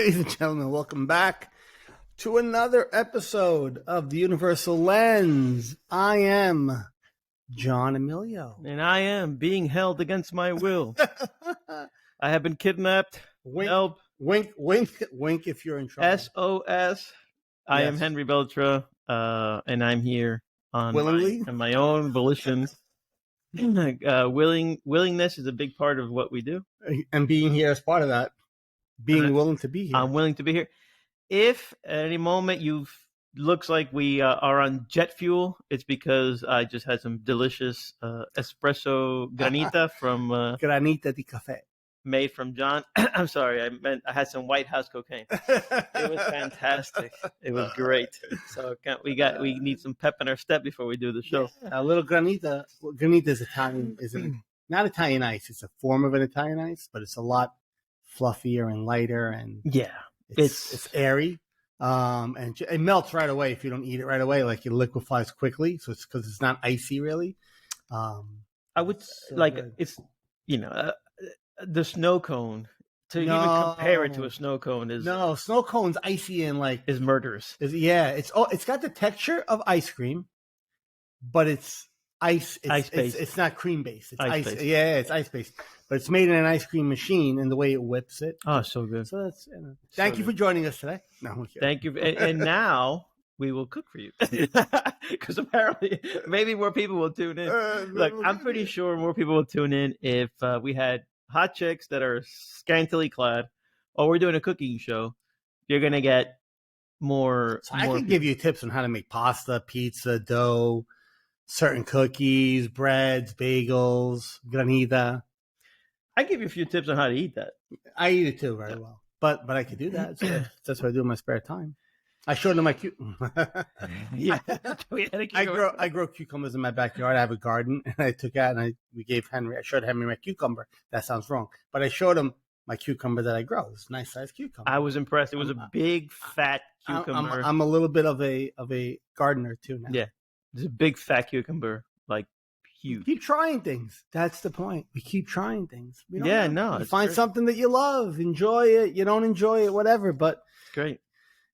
Ladies and gentlemen, welcome back to another episode of the Universal Lens. I am John Emilio. And I am being held against my will. I have been kidnapped. Wink, Help. wink, wink, wink if you're in trouble. SOS. I am Henry Beltra, and I'm here on my own volition. Willingness is a big part of what we do. And being here is part of that. Being willing to be here. I'm willing to be here. If at any moment looks like we are on jet fuel, it's because I just had some delicious espresso granita from Granita di cafe. Made from John. I'm sorry, I had some White House cocaine. It was fantastic. It was great. So we need some pep in our step before we do the show. Yeah, a little granita. Granita is Italian, not Italian ice. It's a form of an Italian ice, but it's a lot fluffier and lighter, and it's airy. And it melts right away if you don't eat it right away. Like it liquefies quickly, so it's because it's not icy really. I would it's the snow cone. To even compare it to a snow cone is snow cone's icy and is murderous. It's got the texture of ice cream, but it's ice. It's not cream based. It's ice. Yeah, it's ice based, but it's made in an ice cream machine, and the way it whips it. Oh, so good. So that's thank you for joining us today. No, thank you, and now we will cook for you because apparently maybe more people will tune in. Look, I'm pretty sure more people will tune in if we had hot chicks that are scantily clad, or we're doing a cooking show. You're gonna get more. So I can give you tips on how to make pasta, pizza, dough, certain cookies, breads, bagels, granita. I give you a few tips on how to eat that. I eat it too very well, but I could do that. So that's what I do in my spare time. I showed them my I grow cucumbers in my backyard. I have a garden, and I took out and I showed Henry my cucumber. That sounds wrong, but I showed him my cucumber that I grow. It's a nice sized cucumber. I was impressed. It was a big fat cucumber. I'm a little bit of a gardener too now. Yeah, it's a big fat cucumber, like huge. Keep trying things. That's the point. We keep trying things. You find something that you love, enjoy it. You don't enjoy it, whatever. But it's great.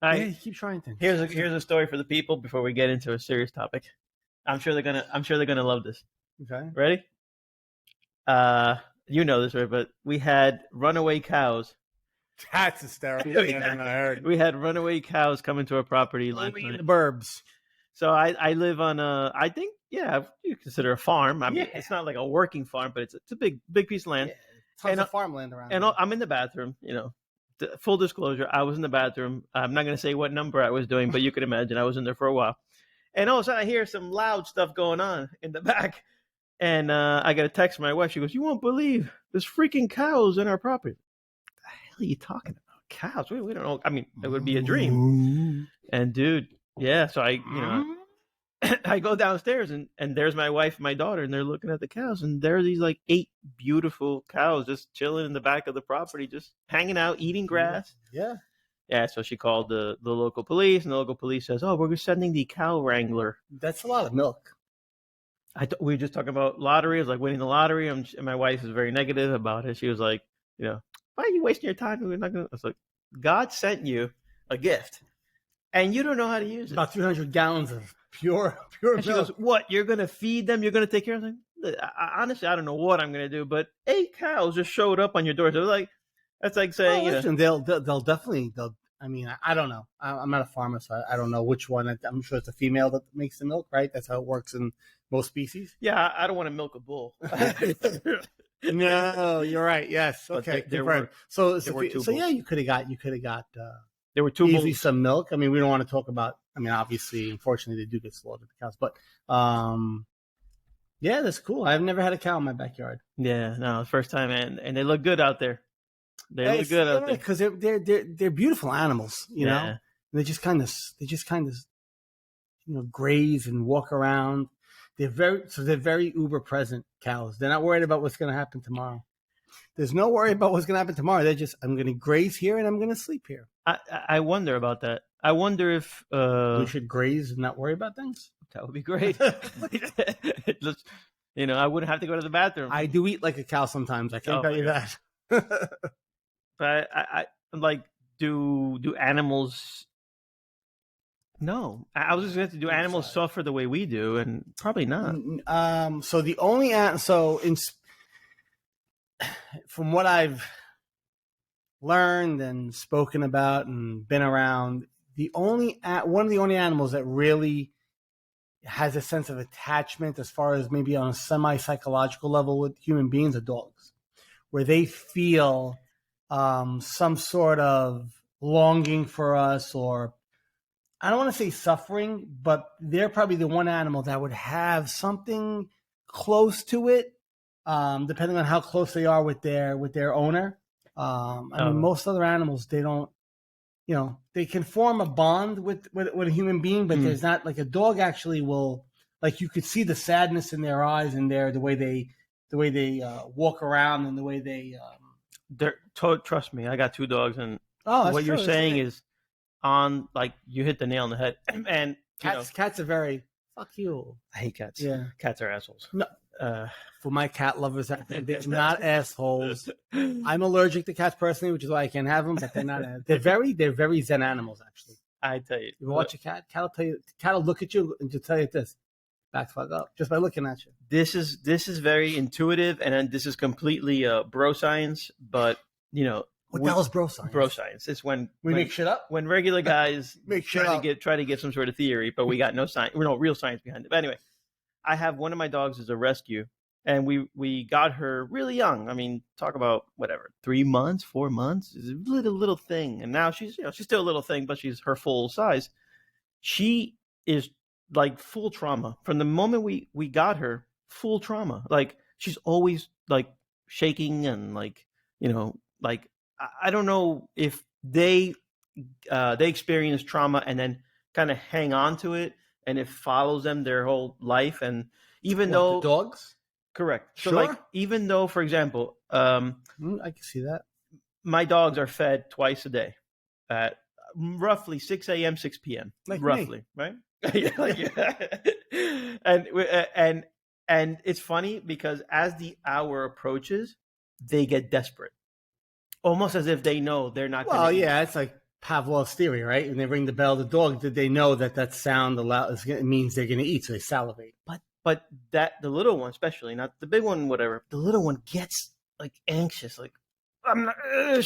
Keep trying things. Here's a story for the people before we get into a serious topic. I'm sure they're gonna love this. Okay. Ready? You know this, right? But we had runaway cows. That's hysterical. We had runaway cows come into our property last night. The burbs. So I live on I think you consider a farm. I mean, it's not like a working farm, but it's a big piece of land. Yeah, tons of farmland around. And I'm in the bathroom. Full disclosure, I was in the bathroom. I'm not going to say what number I was doing, but you can imagine I was in there for a while. And all of a sudden, I hear some loud stuff going on in the back. And I got a text from my wife. She goes, "You won't believe there's freaking cows in our property." What the hell are you talking about? Cows? We don't know. I mean, it would be a dream. And dude, yeah. So I go downstairs and there's my wife and my daughter, and they're looking at the cows, and there are these like 8 beautiful cows just chilling in the back of the property, just hanging out, eating grass. Yeah. So she called the local police, and the local police says, "Oh, we're sending the cow wrangler." That's a lot of milk. We were just talking about lottery. I was like winning the lottery, and my wife is very negative about it. She was like, "Why are you wasting your time? We're not gonna." I was like, "God sent you a gift, and you don't know how to use it." About 300 gallons of pure and milk. She goes, "What? You're going to feed them? You're going to take care of them?" Honestly, I don't know what I'm going to do, but 8 cows just showed up on your door. So that's like saying, listen, they'll definitely. I mean, I don't know. I'm not a farmer, so I don't know which one. I'm sure it's a female that makes the milk, right? That's how it works in most species. Yeah, I don't want to milk a bull. No, you're right. Yes. Okay. There were two so yeah, you could have got. There were 2 easily bulls. Some milk. I mean, we don't want to talk about. I mean, obviously, unfortunately, they do get slaughtered, the cows. But yeah, that's cool. I've never had a cow in my backyard. Yeah, no, first time, and they look good out there. They look good out there because they're beautiful animals. You know, and they just kind of graze and walk around. They're very uber present cows. They're not worried about what's going to happen tomorrow. There's no worry about what's going to happen tomorrow. They're just, I'm going to graze here and I'm going to sleep here. I wonder about that. I wonder if we should graze and not worry about things. That would be great. I wouldn't have to go to the bathroom. I do eat like a cow sometimes. I can't tell you that. But I like do animals? No, I was just going to do animals suffer the way we do, and probably not. So the only from what I've learned and spoken about and been around, one of the only animals that really has a sense of attachment, as far as maybe on a semi-psychological level with human beings, are dogs, where they feel some sort of longing for us, or I don't want to say suffering, but they're probably the one animal that would have something close to it, depending on how close they are with their owner. I mean, most other animals, they don't, they can form a bond with a human being, but there's not, like, a dog actually will, like, you could see the sadness in their eyes and the way they walk around and the way they. Trust me, I got 2 dogs, and what you're saying is like, you hit the nail on the head. And cats are very fuck you. I hate cats. Yeah, cats are assholes. No. For my cat lovers, they're not assholes. I'm allergic to cats personally, which is why I can't have them. But they're not. They're very zen animals, actually. I tell you, you watch a cat. Cat will look at you and just tell you this: back the fuck up, just by looking at you. This is very intuitive, and then this is completely bro science. But what the hell is bro science? Bro science. It's when we make shit up. When regular guys try to get some sort of theory, but we got no science, no real science behind it. But anyway, I have one of my dogs as a rescue, and we got her really young. I mean, talk about 3 months, 4 months. It's a little thing, and now she's still a little thing, but she's her full size. She is like full trauma from the moment we got her. Full trauma. Like, she's always like shaking and like I don't know if they experience trauma and then kind of hang on to it, and it follows them their whole life. And even though the dogs, correct. Sure. So, like, even though, for example, I can see that my dogs are fed twice a day at roughly 6 a.m., 6 p.m. Like roughly, me. Right? And it's funny because as the hour approaches, they get desperate. Almost as if they know they're not. Well, yeah, it's like Pavlov's theory, right? When they ring the bell, the dog, did they know that sound it means they're going to eat, so they salivate. But that the little one, especially, not the big one, whatever. The little one gets like anxious, like I'm not.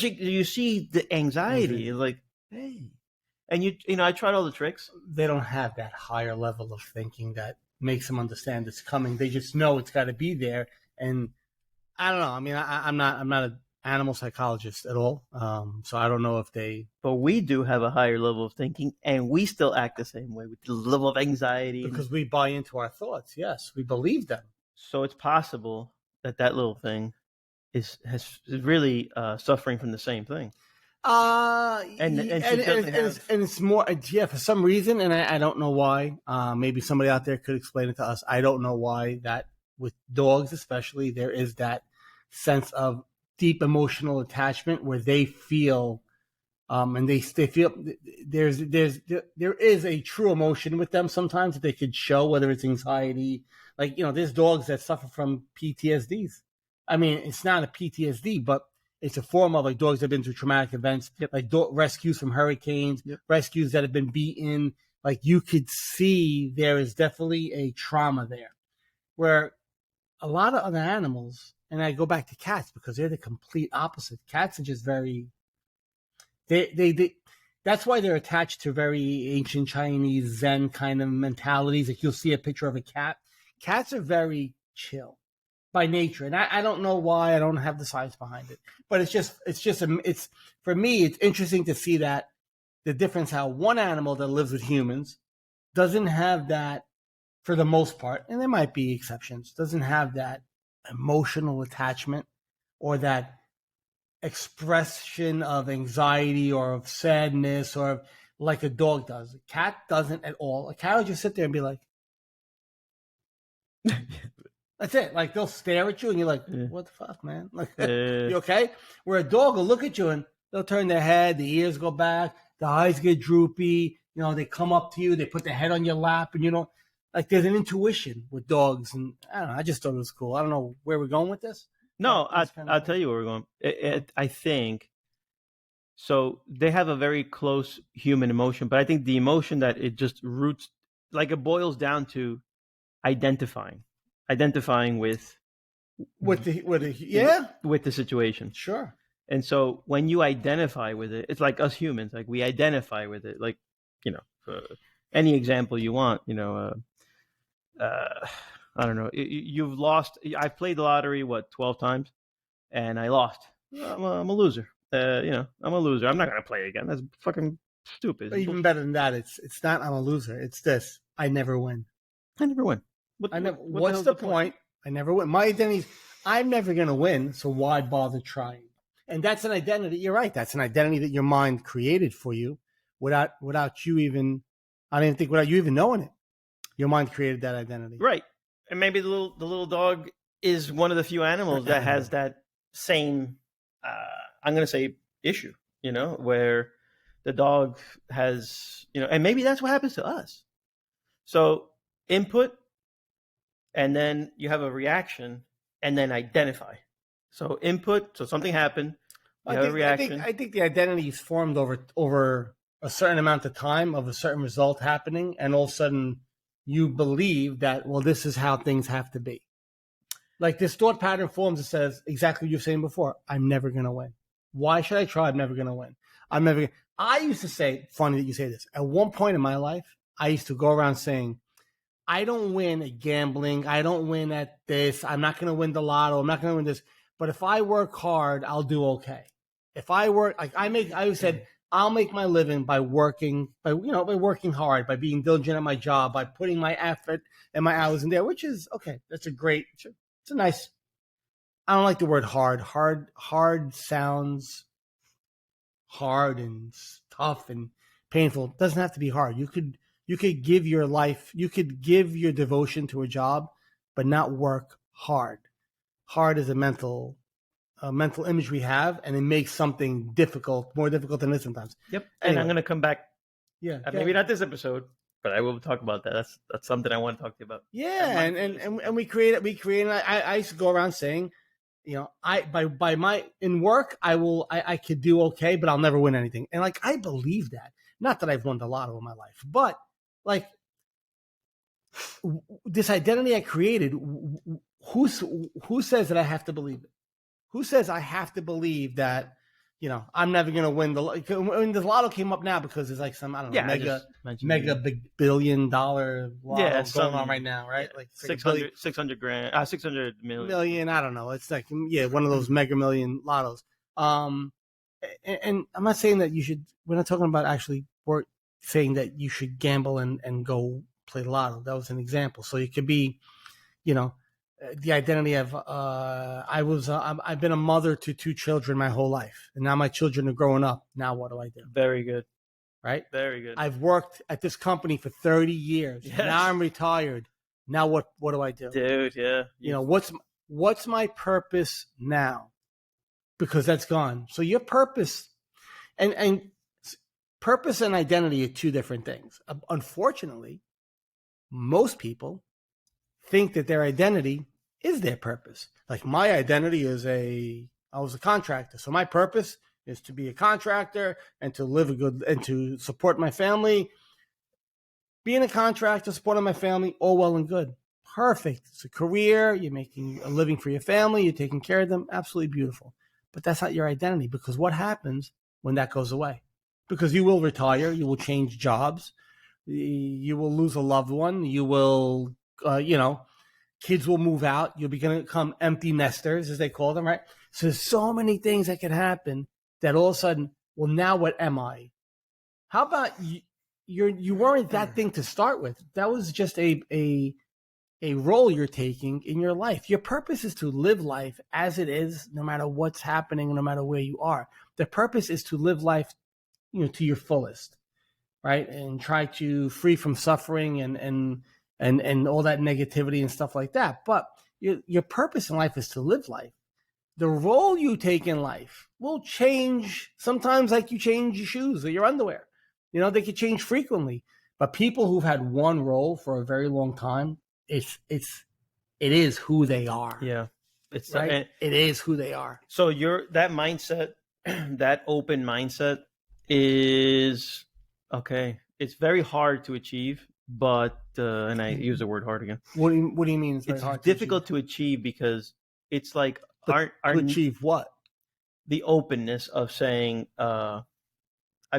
You see the anxiety, like, hey, and I tried all the tricks. They don't have that higher level of thinking that makes them understand it's coming. They just know it's got to be there, and I don't know. I mean, I'm not an animal psychologist at all, so I don't know if they. But we do have a higher level of thinking, and we still act the same way with the level of anxiety. Because we buy into our thoughts. Yes, we believe them. So it's possible that little thing is really suffering from the same thing. And it's more, yeah, for some reason, and I don't know why. Maybe somebody out there could explain it to us. I don't know why that with dogs, especially, there is that sense of deep emotional attachment where they feel, and they feel there is a true emotion with them sometimes that they could show, whether it's anxiety. Like, there's dogs that suffer from PTSDs. I mean, it's not a PTSD, but it's a form of, like, dogs that have been through traumatic events, like rescues from hurricanes, rescues that have been beaten. Like, you could see there is definitely a trauma there. Where a lot of other animals, and I go back to cats because they're the complete opposite. Cats are just very, that's why they're attached to very ancient Chinese Zen kind of mentalities. Like, you'll see a picture of a cat. Cats are very chill by nature, and I don't know why. I don't have the science behind it, but it's for me, it's interesting to see that the difference how one animal that lives with humans doesn't have that, for the most part, and there might be exceptions, doesn't have that emotional attachment or that expression of anxiety or of sadness or like a dog does. A cat doesn't at all. A cat will just sit there and be like, that's it. Like, they'll stare at you and you're like, what the fuck, man? Like, you okay? Where a dog will look at you and they'll turn their head, the ears go back, the eyes get droopy, they come up to you, they put their head on your lap, and like, there's an intuition with dogs. And I don't know, I just thought it was cool. I don't know where we're going with this. No, I'll tell you where we're going. I think So they have a very close human emotion, but I think the emotion that it just roots, like it boils down to identifying with the situation. Sure. And so when you identify with it, it's like us humans, like we identify with it, like, any example you want, I don't know. You've lost. I've played the lottery 12 times, and I lost. I'm a loser. I'm a loser. I'm not gonna play again. That's fucking stupid. But even better than that, it's not I'm a loser. It's this: I never win. I never win. What's the point? I never win. My identity is I'm never gonna win. So why bother trying? And that's an identity. You're right. That's an identity that your mind created for you, without you even. I don't even think without you even knowing it. Your mind created that identity. Right. And maybe the little dog is one of the few animals that has that same, I'm going to say, issue, where the dog has, and maybe that's what happens to us. So input, and then you have a reaction, and then identify. So input, so something happened, you have a reaction. I think the identity is formed over a certain amount of time of a certain result happening, and all of a sudden you believe that, well, this is how things have to be. Like this thought pattern forms that says exactly what you were saying before. I'm never going to win. Why should I try? I'm never going to win. I used to say, funny that you say this. At one point in my life, I used to go around saying, I don't win at gambling. I don't win at this. I'm not going to win the lotto. I'm not going to win this. But if I work hard, I'll do okay. If I work, I always said, I'll make my living by working hard, by being diligent at my job, by putting my effort and my hours in there, which is okay. That's it's a nice, I don't like the word hard. Hard sounds hard and tough and painful. It doesn't have to be hard. You could give your life, you could give your devotion to a job, but not work hard. Hard is a mental image we have, and it makes something more difficult than it is sometimes. Yep. And anyway. I'm going to come back. Yeah. Maybe not this episode, but I will talk about that. That's something I want to talk to you about. Yeah. And we create. I used to go around saying, in work, I could do okay, but I'll never win anything. And like, I believe that. Not that I've won the lotto in my life, but like this identity I created, who says that I have to believe it? Who says I have to believe that, I'm never going to win when the lotto came up now because it's like some, I don't know, mega big $1 billion lotto going on right now, right? Like 600 grand, 600 million. I don't know. It's like, one of those mega million lottos. And I'm not saying that we're not talking about actually saying that you should gamble and go play the lotto. That was an example. So you could be, the identity of I've been a mother to 2 children my whole life, and now my children are growing up. Now what do I do? Very good, right? Very good. I've worked at this company for 30 years. Yes. Now I'm retired. Now what do I do, dude? Yeah. What's my purpose now? Because that's gone. So your purpose and purpose and identity are 2 different things. Unfortunately, most people think that their identity is their purpose. Like my identity is I was a contractor. So my purpose is to be a contractor and to live and to support my family. Being a contractor, supporting my family, all well and good. Perfect. It's a career. You're making a living for your family. You're taking care of them. Absolutely beautiful. But that's not your identity, because what happens when that goes away? Because you will retire. You will change jobs. You will lose a loved one. You will, kids will move out. You'll become empty nesters, as they call them, right? So there's so many things that could happen that all of a sudden, well, now what am I? How about you weren't that thing to start with? That was just a role you're taking in your life. Your purpose is to live life as it is, no matter what's happening, no matter where you are. The purpose is to live life, to your fullest, right? And try to free from suffering and all that negativity and stuff like that. But your purpose in life is to live life. The role you take in life will change sometimes, like you change your shoes or your underwear. They could change frequently. But people who've had one role for a very long time, it is who they are. Yeah, it is who they are. So that mindset that open mindset is okay. It's very hard to achieve, but and I use the word hard again. What do you mean? It's very It's hard difficult to achieve because it's like to achieve what? The openness of saying, I've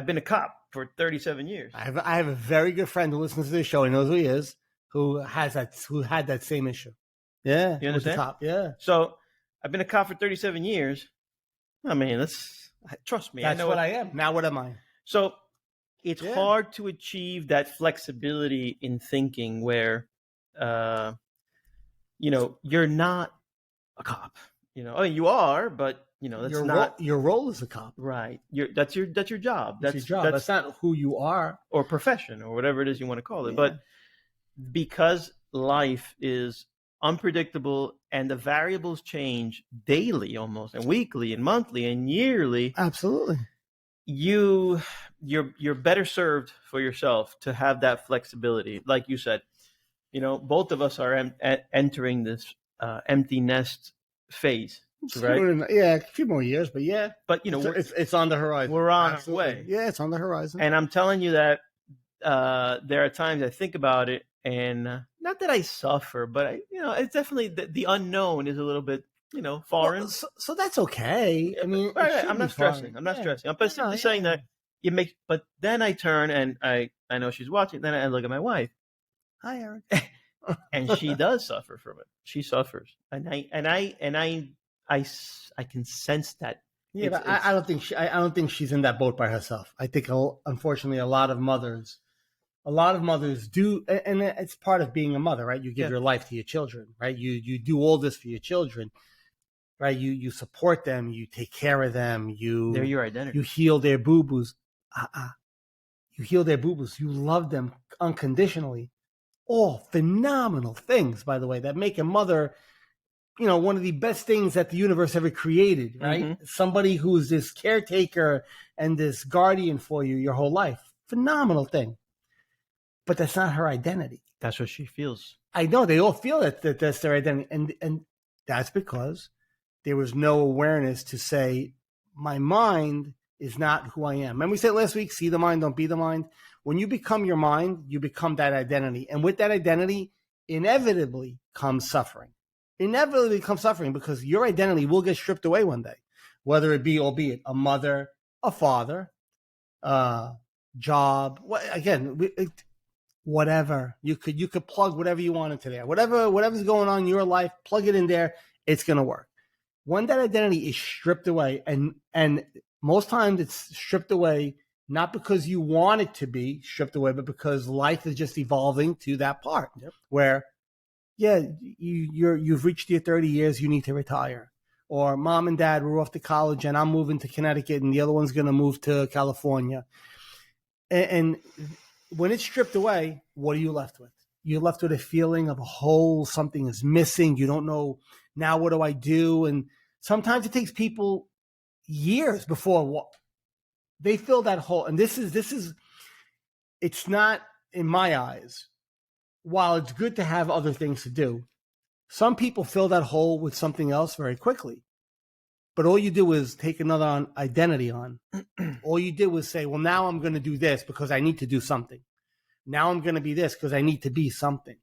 been a cop for 37 years. I have a very good friend who listens to this show. He knows who he is, who had that same issue. Yeah, you understand? The cop. Yeah. So I've been a cop for 37 years. I mean, trust me. That's what I am. Now what am I? So it's hard to achieve that flexibility in thinking where, you're not a cop. You are, but that's your role as a cop. Right. That's your job. That's your job. That's not who you are, or profession, or whatever it is you want to call it. Yeah. But because life is unpredictable and the variables change daily almost, and weekly and monthly and yearly. Absolutely. You're better served for yourself to have that flexibility. Like you said, both of us are entering this empty nest phase, right? Yeah, a few more years, but yeah. But it's on the horizon. We're on our way. Yeah, it's on the horizon. And I'm telling you that there are times I think about it, and not that I suffer, but it's definitely the unknown is a little bit foreign. Well, so that's okay. I mean, right. I'm not stressing. I'm not stressing. I'm simply saying that it makes. But then I turn and I know she's watching. Then I look at my wife. Hi, Eric. And she does suffer from it. She suffers, and I can sense that. Yeah, but I don't think she's in that boat by herself. I think, unfortunately, a lot of mothers do, and it's part of being a mother, right? You give your life to your children, right? You do all this for your children, right? You support them, you take care of them, they're your identity. You heal their boo-boos. You heal their boo-boos. You love them unconditionally. All phenomenal things, by the way, that make a mother, one of the best things that the universe ever created, right? Mm-hmm. Somebody who's this caretaker and this guardian for you your whole life. Phenomenal thing. But that's not her identity. That's what she feels. I know they all feel that that's their identity. And that's because there was no awareness to say, my mind is not who I am. Remember we said last week, see the mind, don't be the mind. When you become your mind, you become that identity. And with that identity, inevitably comes suffering. Inevitably comes suffering because your identity will get stripped away one day. Whether it be, albeit, a mother, a father, job. Whatever. You could plug whatever you want into there. Whatever's going on in your life, plug it in there. It's going to work. When that identity is stripped away, and most times it's stripped away not because you want it to be stripped away, but because life is just evolving to that part where, you've reached your 30 years, you need to retire. Or mom and dad were off to college and I'm moving to Connecticut and the other one's going to move to California. And when it's stripped away, what are you left with? You're left with a feeling of a hole, something is missing. You don't know, now what do I do? And sometimes it takes people years before they fill that hole. And this is, it's not, in my eyes, while it's good to have other things to do, some people fill that hole with something else very quickly. But all you do is take another identity on. All you did was say, well, now I'm going to do this because I need to do something. Now I'm going to be this because I need to be something.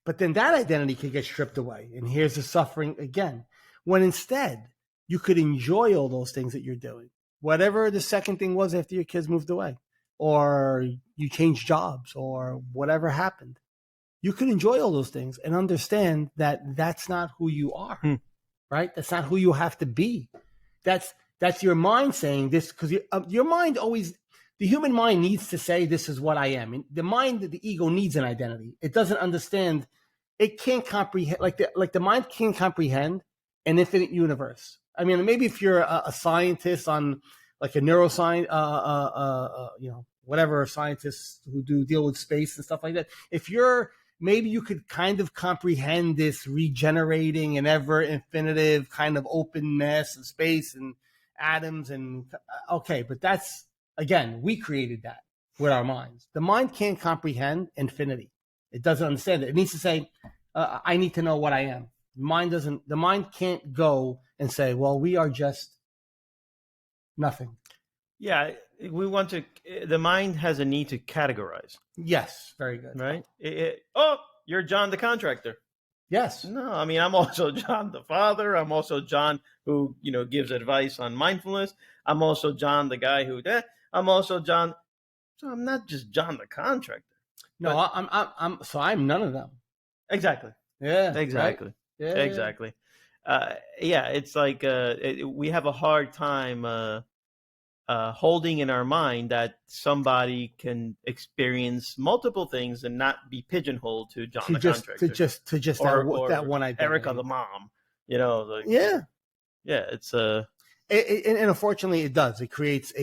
But then that identity could get stripped away. And here's the suffering again. When instead, you could enjoy all those things that you're doing. Whatever the second thing was after your kids moved away. Or you changed jobs. Or whatever happened. You could enjoy all those things and understand that that's not who you are. Right? That's not who you have to be. That's your mind saying this, because your mind always, the human mind needs to say, this is what I am. And the mind, the ego needs an identity. It doesn't understand. It can't comprehend, like the mind can't comprehend an infinite universe. I mean, maybe if you're a scientist on like a neuroscience, whatever scientists who deal with space and stuff like that. Maybe you could kind of comprehend this regenerating and ever infinitive kind of openness and space and atoms and okay, but that's, again, we created that with our minds. The mind can't comprehend infinity. It doesn't understand it. It needs to say, I need to know what I am. The mind can't go and say, well, we are just Nothing. Yeah, the mind has a need to categorize. Yes, very good. Right? Oh, you're John the contractor. Yes. No, I mean, I'm also John the father. I'm also John who, gives advice on mindfulness. I'm also John the guy who, I'm also John. So I'm not just John the contractor. No, I'm none of them. Exactly. Yeah. Exactly. Right? Yeah. Exactly. It's like we have a hard time holding in our mind that somebody can experience multiple things and not be pigeonholed to John the contractor. To just or that one identity. Erica the mom. Yeah. Yeah, it's and unfortunately it does. It creates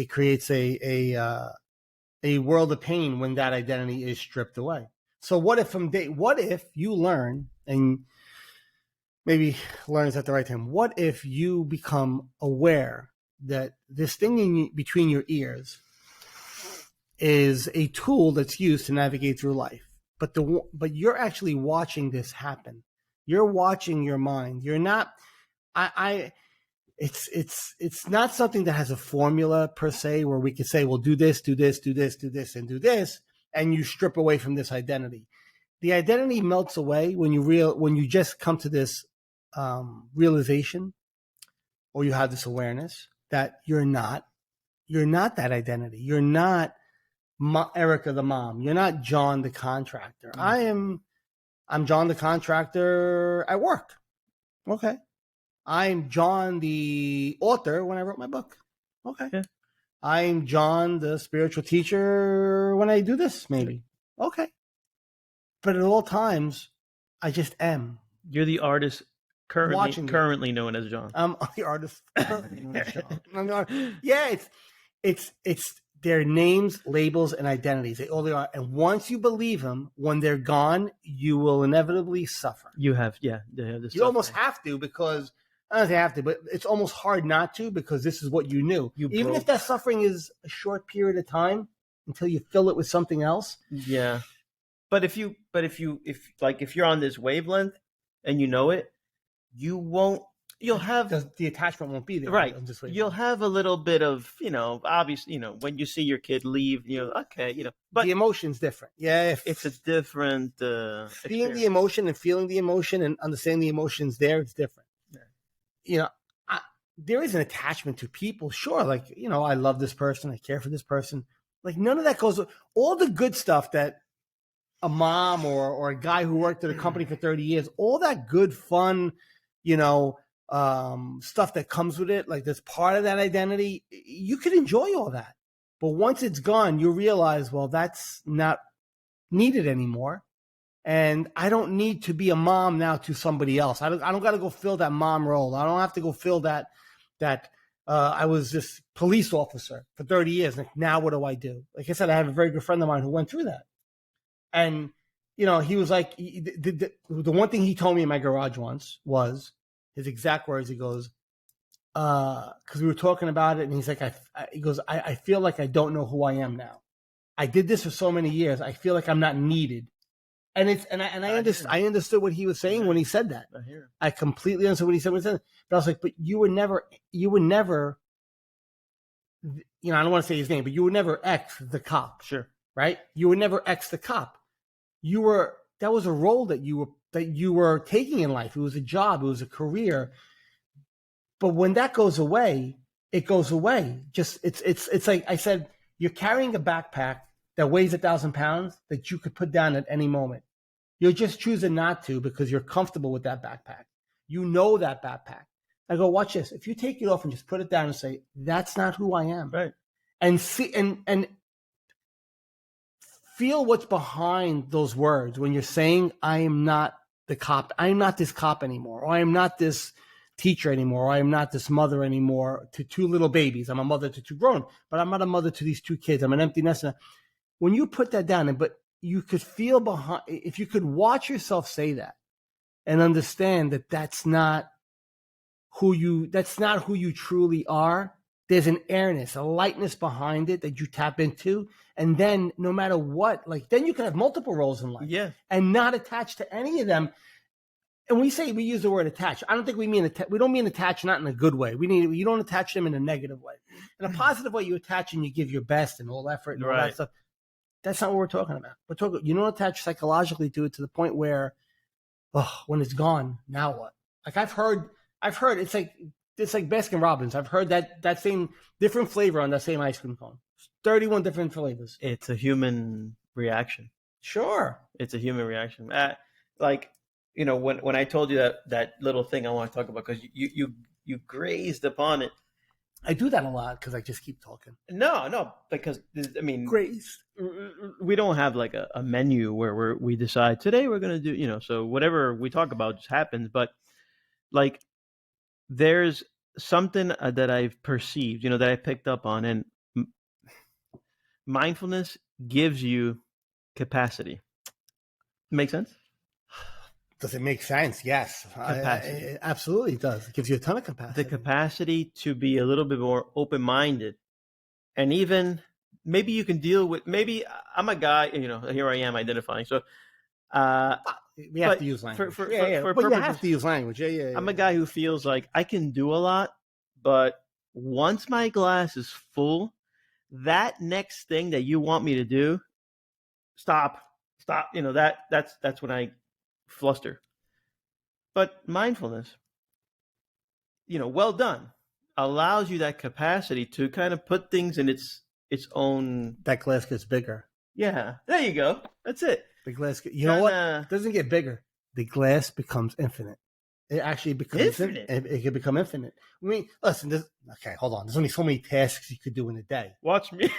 a world of pain when that identity is stripped away. So what if you learn, and maybe learn is at the right time, what if you become aware that this thing between your ears is a tool that's used to navigate through life, but you're actually watching this happen. You're watching your mind. You're not. It's not something that has a formula per se where we could say, well, do this, do this, do this, do this, and do this, and you strip away from this identity. The identity melts away when you just come to this realization, or you have this awareness that you're not that identity. You're not Erica the mom. You're not John the contractor. Mm-hmm. I'm John the contractor at work. Okay. I'm John the author when I wrote my book. Okay. Yeah. I'm John the spiritual teacher when I do this, maybe. Okay. But at all times, I just am. You're the artist currently known as John. I'm the artist currently known as John. Yeah, it's their names, labels, and identities. They all are. And once you believe them, when they're gone, you will inevitably suffer. You have, you almost have to, because I don't say have to, but it's almost hard not to, because this is what you knew. Even if that suffering is a short period of time until you fill it with something else. Yeah. But if you're on this wavelength and you know it, you'll have the attachment won't be there. Right. You'll have a little bit of, obviously, when you see your kid leave, okay, but the emotion's different. Yeah. It's a different, seeing the emotion and feeling the emotion and understanding the emotions there, it's different. Yeah. There is an attachment to people. Sure. Like, I love this person. I care for this person. Like, none of that goes, all the good stuff that a mom or a guy who worked at a company for 30 years, all that good, fun, stuff that comes with it, like that's part of that identity, you could enjoy all that. But once it's gone, you realize, well, that's not needed anymore. And I don't need to be a mom now to somebody else. I don't got to go fill that mom role. I don't have to go fill that I was this police officer for 30 years. Like, now what do I do? Like I said, I have a very good friend of mine who went through that. And, he was like, the one thing he told me in my garage once was, his exact words, he goes, because we were talking about it, and he's like, I feel like I don't know who I am now. I did this for so many years. I feel like I'm not needed. And I understood what he was saying when he said that. I completely understood what he said when he said it. But I was like, but you would never, I don't want to say his name, but you would never X the cop. Sure. Right? You would never X the cop. That was a role that you were taking in life. It was a job. It was a career. But when that goes away, it goes away. Just it's like I said, you're carrying a backpack that weighs 1,000 pounds that you could put down at any moment. You're just choosing not to because you're comfortable with that backpack. You know that backpack. I go, watch this. If you take it off and just put it down and say, that's not who I am. Right. And see and feel what's behind those words when you're saying, I am not the cop. I am not this cop anymore. Or I am not this teacher anymore. Or I am not this mother anymore to 2 little babies. I'm a mother to 2 grown, but I'm not a mother to these 2 kids. I'm an empty nester. When you put that down, but you could feel behind, if you could watch yourself say that and understand that that's not who you truly are. There's an airness, a lightness behind it that you tap into. And then no matter what, then you can have multiple roles in life. Yeah. And not attached to any of them. and we use the word attach. I don't think we don't mean attach not in a good way. You don't attach them in a negative way. In a positive way, you attach and you give your best and all effort and all that stuff. That's not what we're talking about. We're talking, you don't attach psychologically to it to the point where, when it's gone, now what? Like I've heard it's like Baskin Robbins. I've heard that same different flavor on that same ice cream cone. 31 different flavors. It's a human reaction. Sure. It's a human reaction. When I told you that little thing I want to talk about, because you grazed upon it. I do that a lot because I just keep talking. No, because grazed. We don't have like a menu where we decide today we're going to do, so whatever we talk about just happens. But like there's something that I've perceived, that I picked up on, and mindfulness gives you capacity. Make sense? Does it make sense? Yes. It absolutely does. It gives you a ton of capacity. The capacity to be a little bit more open-minded. And even maybe you can deal with, maybe I'm a guy, here I am identifying. So we have to use language. But you have to use language. Yeah. I'm a guy who feels like I can do a lot, but once my glass is full, that next thing that you want me to do, stop. That's when I fluster. But mindfulness, well done, allows you that capacity to kind of put things in its own. That glass gets bigger. Yeah, there you go. That's it. The glass, know what? It doesn't get bigger. The glass becomes infinite. It actually becomes infinite. It can become infinite. I mean, listen. Okay, hold on. There's only so many tasks you could do in a day. Watch me.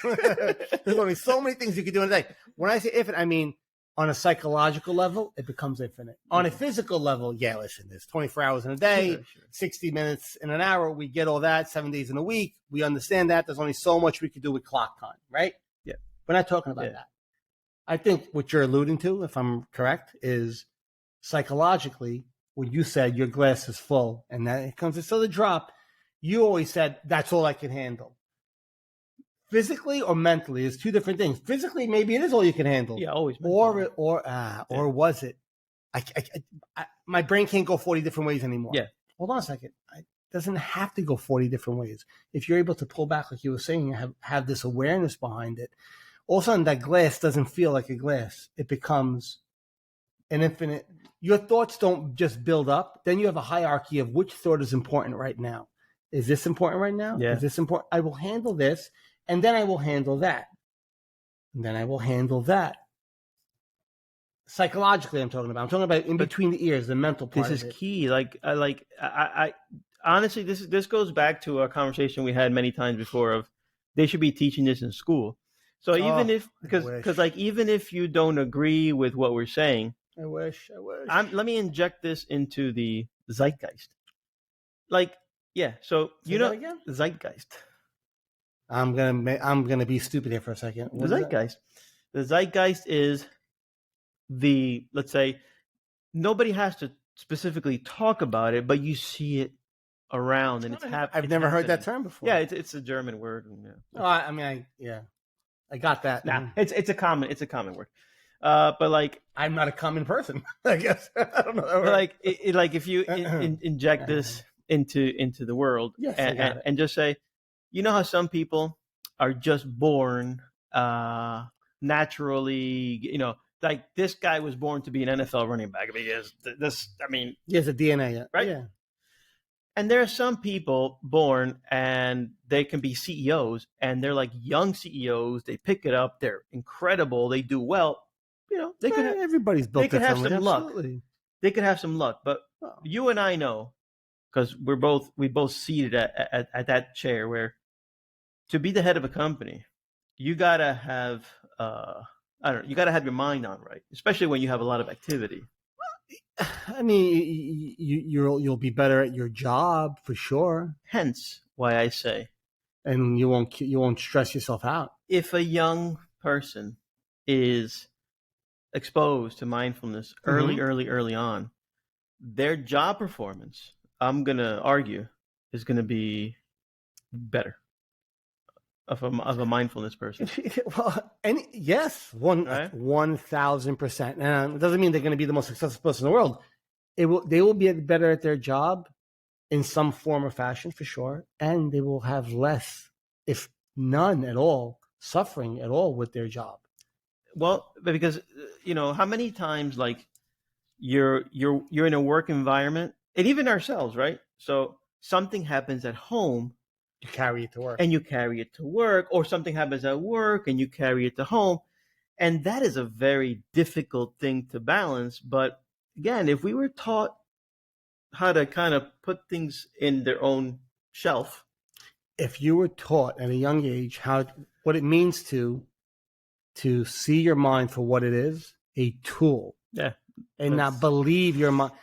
There's only so many things you could do in a day. When I say infinite, I mean on a psychological level, it becomes infinite. On a physical level, listen, there's 24 hours in a day, 60 minutes in an hour. We get all that, 7 days in a week. We understand that. There's only so much we could do with clock time, right? Yeah. We're not talking about that. I think what you're alluding to, if I'm correct, is psychologically, when you said your glass is full and that it comes to the drop, you always said, that's all I can handle. Physically or mentally is two different things. Physically, maybe it is all you can handle. Yeah, always. Or was it? My brain can't go 40 different ways anymore. Yeah. Hold on a second. It doesn't have to go 40 different ways. If you're able to pull back, like you were saying, and have this awareness behind it, all of a sudden that glass doesn't feel like a glass. It becomes an infinite. Your thoughts don't just build up. Then you have a hierarchy of which thought is important right now. Is this important right now? Yeah. Is this important? I will handle this. And then I will handle that. And then I will handle that. Psychologically, I'm talking about in between the ears, the mental part. This is key. I honestly, this goes back to a conversation we had many times before of they should be teaching this in school. So even even if you don't agree with what we're saying, I wish. Let me inject this into the zeitgeist. So again? Zeitgeist. I'm gonna be stupid here for a second. The zeitgeist. The zeitgeist is let's say nobody has to specifically talk about it, but you see it around and it's happening. I've never heard that term before. Yeah, it's a German word. I got that. Nah, it's a common word. But I'm not a common person, I guess. I don't know. But if you inject this into the world, yes, and just say, how some people are just born naturally, like this guy was born to be an NFL running back. He has he has a DNA, right? Yeah. And there are some people born and they can be CEOs and they're like young CEOs. They pick it up. They're incredible. They do well. Everybody's built. They could have some Absolutely. luck. They could have some luck, but you and I know, because we both seated at that chair where to be the head of a company, you gotta have you gotta have your mind on right, especially when you have a lot of activity. I mean, you'll be better at your job for sure. Hence why I say, and you won't stress yourself out. If a young person is exposed to mindfulness early on, their job performance, I'm gonna argue, is gonna be better of a mindfulness person. Well, yes, 1,000%. And it doesn't mean they're going to be the most successful person in the world. They will be better at their job in some form or fashion for sure, and they will have less, if none at all, suffering at all with their job. Well, because how many times like you're in a work environment, and even ourselves, right? So something happens at home, you carry it to work, and you carry it to work, or something happens at work and you carry it to home, and that is a very difficult thing to balance. But again, if we were taught how to kind of put things in their own shelf, if you were taught at a young age what it means to see your mind for what it is, a tool, and not believe your mind.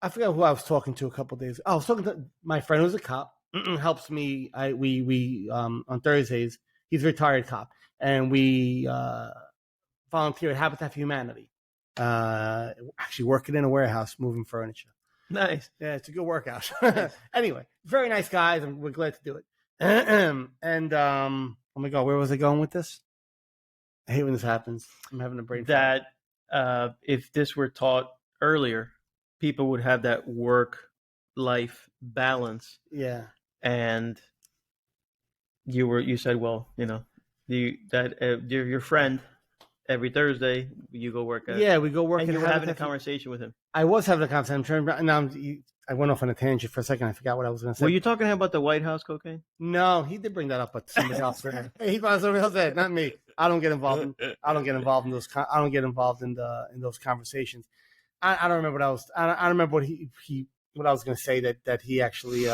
I forgot who I was talking to a couple of days ago. I was talking to my friend who's a cop, helps me. We on Thursdays, he's a retired cop, and we volunteer at Habitat for Humanity. Actually working in a warehouse, moving furniture. Nice. Yeah, it's a good workout. Anyway, very nice guys, and we're glad to do it. And oh my God, where was I going with this? I hate when this happens. I'm having a brain fart. That if this were taught earlier, people would have that work-life balance. Yeah. And you said, well, your friend every Thursday you go work at. Yeah, we go work. And you were having a conversation with him. I was having a conversation. Now I went off on a tangent for a second. I forgot what I was going to say. Were you talking about the White House cocaine? No, he did bring that up, but somebody else. He thought somebody else said, not me. I don't get involved in those. I don't get involved in those conversations. I don't remember what I was. I don't remember what I was going to say that he actually.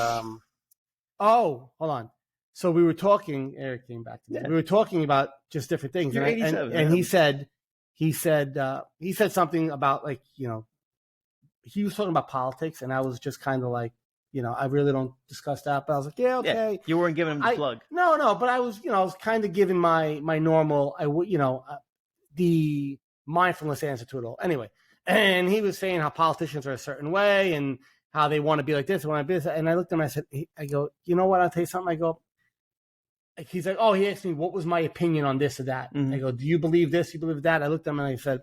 Oh, hold on. So we were talking. Eric came back to me. Yeah. We were talking about just different things. You're 87, and he said something about he was talking about politics, and I was just kind of like, I really don't discuss that. But I was like, yeah, okay. Yeah, you weren't giving him the plug. No, but I was, I was kind of giving my normal, the mindfulness answer to it all. Anyway, and he was saying how politicians are a certain way and how they want to be like this, want to be this. And I looked at him and I said, I go, you know what? I'll tell you something. I go, he's like, oh, he asked me what was my opinion on this or that. Mm-hmm. I go, do you believe this? You believe that? I looked at him and I said,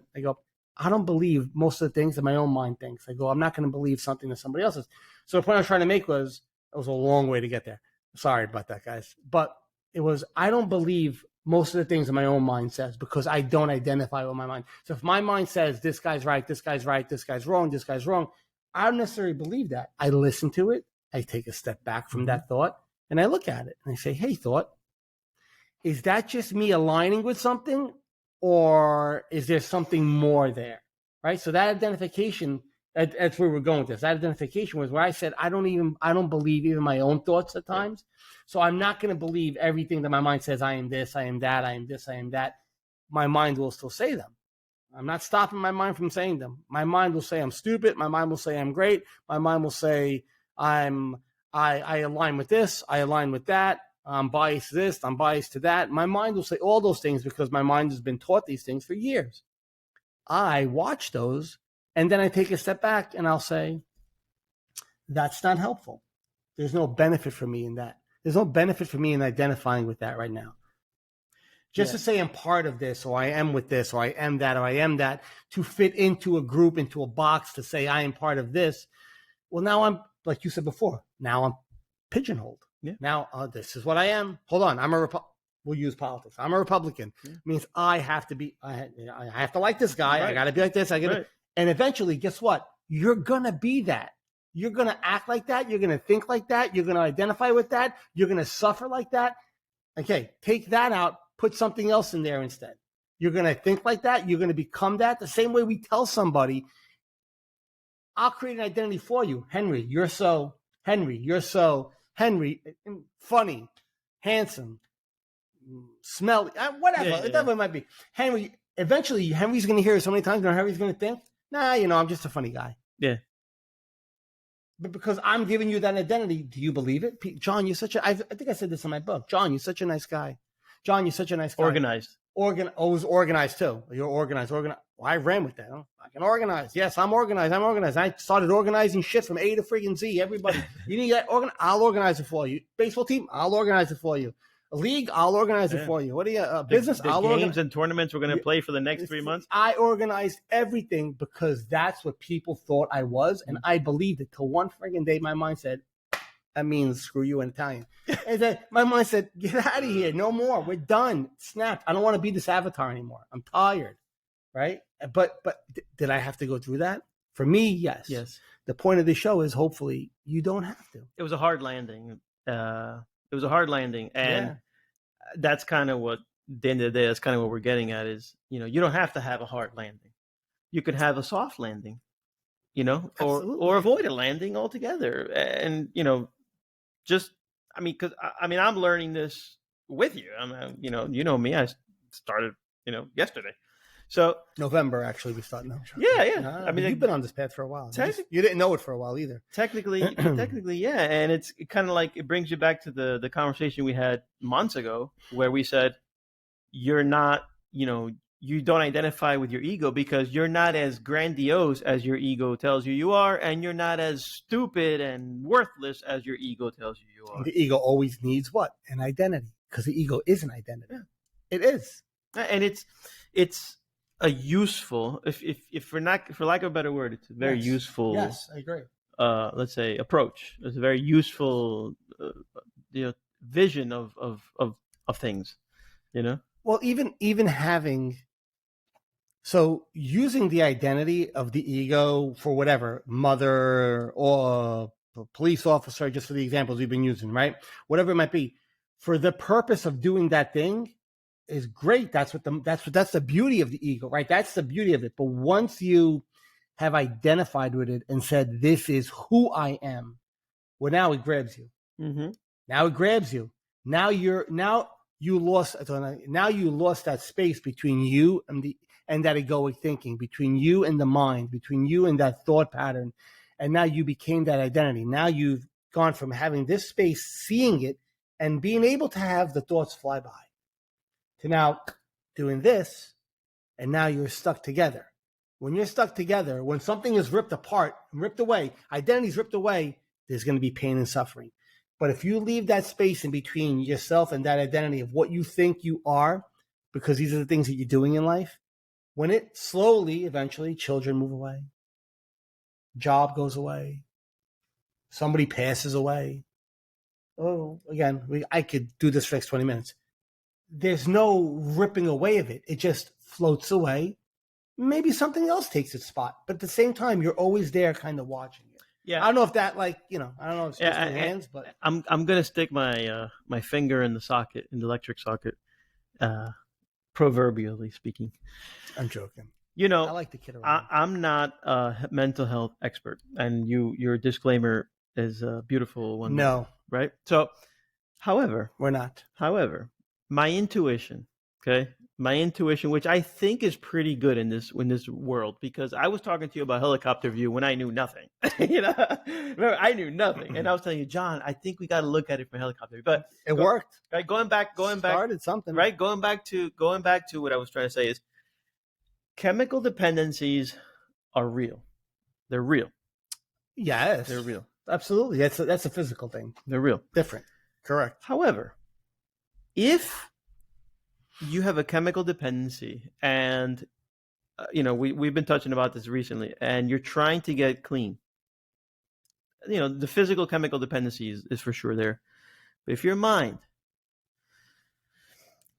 I don't believe most of the things that my own mind thinks. I go, I'm not going to believe something that somebody else is. So the point I was trying to make was, it was a long way to get there. Sorry about that, guys. But it was, I don't believe most of the things that my own mind says because I don't identify with my mind. So if my mind says this guy's right, this guy's right, this guy's wrong, I don't necessarily believe that. I listen to it. I take a step back from that thought and I look at it and I say, hey, thought, is that just me aligning with something? Or is there something more there, right? So that identification, that's where we're going with this. That identification was where I said, I don't believe even my own thoughts at times. So I'm not going to believe everything that my mind says, I am this, I am that, I am this, I am that. My mind will still say them. I'm not stopping my mind from saying them. My mind will say I'm stupid. My mind will say I'm great. My mind will say I align with this, I align with that. I'm biased to this, I'm biased to that. My mind will say all those things because my mind has been taught these things for years. I watch those, and then I take a step back, and I'll say, that's not helpful. There's no benefit for me in that. There's no benefit for me in identifying with that right now. Just to say I'm part of this, or I am with this, or I am that, or I am that, to fit into a group, into a box, to say I am part of this. Well, now I'm, like you said before, now I'm pigeonholed. Yeah. Now, this is what I am. Hold on. We'll use politics. I'm a Republican. Yeah. It means I have to be, I have to like this guy. Right. I got to be like this. And eventually, guess what? You're going to be that. You're going to act like that. You're going to think like that. You're going to identify with that. You're going to suffer like that. Okay. Take that out. Put something else in there instead. You're going to think like that. You're going to become that. The same way we tell somebody, I'll create an identity for you. Henry, you're so Henry, funny, handsome, smelly, whatever it might be. Henry, eventually, Henry's going to hear it so many times, and Henry's going to think, nah, I'm just a funny guy. Yeah. But because I'm giving you that identity, do you believe it? John, you're such a, I think I said this in my book. John, you're such a nice guy. John, you're such a nice guy. Organized. Was organized too. You're organized. Well, I ran with that. Huh? I can organize. Yes, I'm organized. I started organizing shit from A to friggin' Z. Everybody, you need that I'll organize it for you. Baseball team, I'll organize it for you. league, I'll organize it for you. What are you, business? The games and tournaments we're going to play for the next 3 months? I organized everything because that's what people thought I was, and I believed it. Till one friggin' day, my mind said, that means screw you in Italian. And then my mind said, get out of here. No more. We're done. Snapped. I don't want to be this avatar anymore. I'm tired. Right? But did I have to go through that? For me, yes. Yes. The point of the show is hopefully you don't have to. It was a hard landing. And that's kind of what, at the end of the day, that's kind of what we're getting at is, you don't have to have a hard landing. You could have a soft landing, or avoid a landing altogether. And, because I'm learning this with you. You know me, I started, yesterday. So November, actually, we started now. Yeah. You've been on this path for a while. You didn't know it for a while either. Technically, yeah. And it's kind of like, it brings you back to the conversation we had months ago where we said, you're not, you don't identify with your ego because you're not as grandiose as your ego tells you are, and you're not as stupid and worthless as your ego tells you are. The ego always needs what? An identity, because the ego is an identity. Yeah. It is. And it's a useful, if for lack of a better word, it's a very useful. Yes, I agree. Let's say approach. It's a very useful, vision of things. Well, even having, so using the identity of the ego for whatever, mother or police officer, just for the examples we've been using, right? Whatever it might be, for the purpose of doing that thing is great. That's the beauty of the ego, right? That's the beauty of it. But once you have identified with it and said, this is who I am, well, now it grabs you. Mm-hmm. Now it grabs you. Now you lost that space between you and that egoic thinking, between you and the mind, between you and that thought pattern. And now you became that identity. Now you've gone from having this space, seeing it, and being able to have the thoughts fly by, to now doing this, and now you're stuck together. When you're stuck together, when something is ripped apart, ripped away, identity's ripped away, there's going to be pain and suffering. But if you leave that space in between yourself and that identity of what you think you are, because these are the things that you're doing in life, when it slowly, eventually, children move away, job goes away, somebody passes away. Oh, again, I could do this for the next 20 minutes. There's no ripping away of it. It just floats away. Maybe something else takes its spot. But at the same time, you're always there kind of watching it. Yeah. I don't know if that, I don't know if it's just your hands, but I'm gonna stick my my finger in the socket, in the electric socket, proverbially speaking. I'm joking. I like to kid around. I'm not a mental health expert, and your disclaimer is a beautiful one. No, right? So, however, we're not. However, my intuition, which I think is pretty good in this world, because I was talking to you about helicopter view when I knew nothing. Remember, I knew nothing, and I was telling you, John, I think we got to look at it from helicopter view. But it worked. Right, going back, started something. Right, going back to what I was trying to say is, chemical dependencies are real. They're real. Yes, they're real. Absolutely, that's a physical thing. They're real. Different. Correct. However, if you have a chemical dependency, and we've been touching about this recently, and you're trying to get clean, the physical chemical dependency is for sure there. But if your mind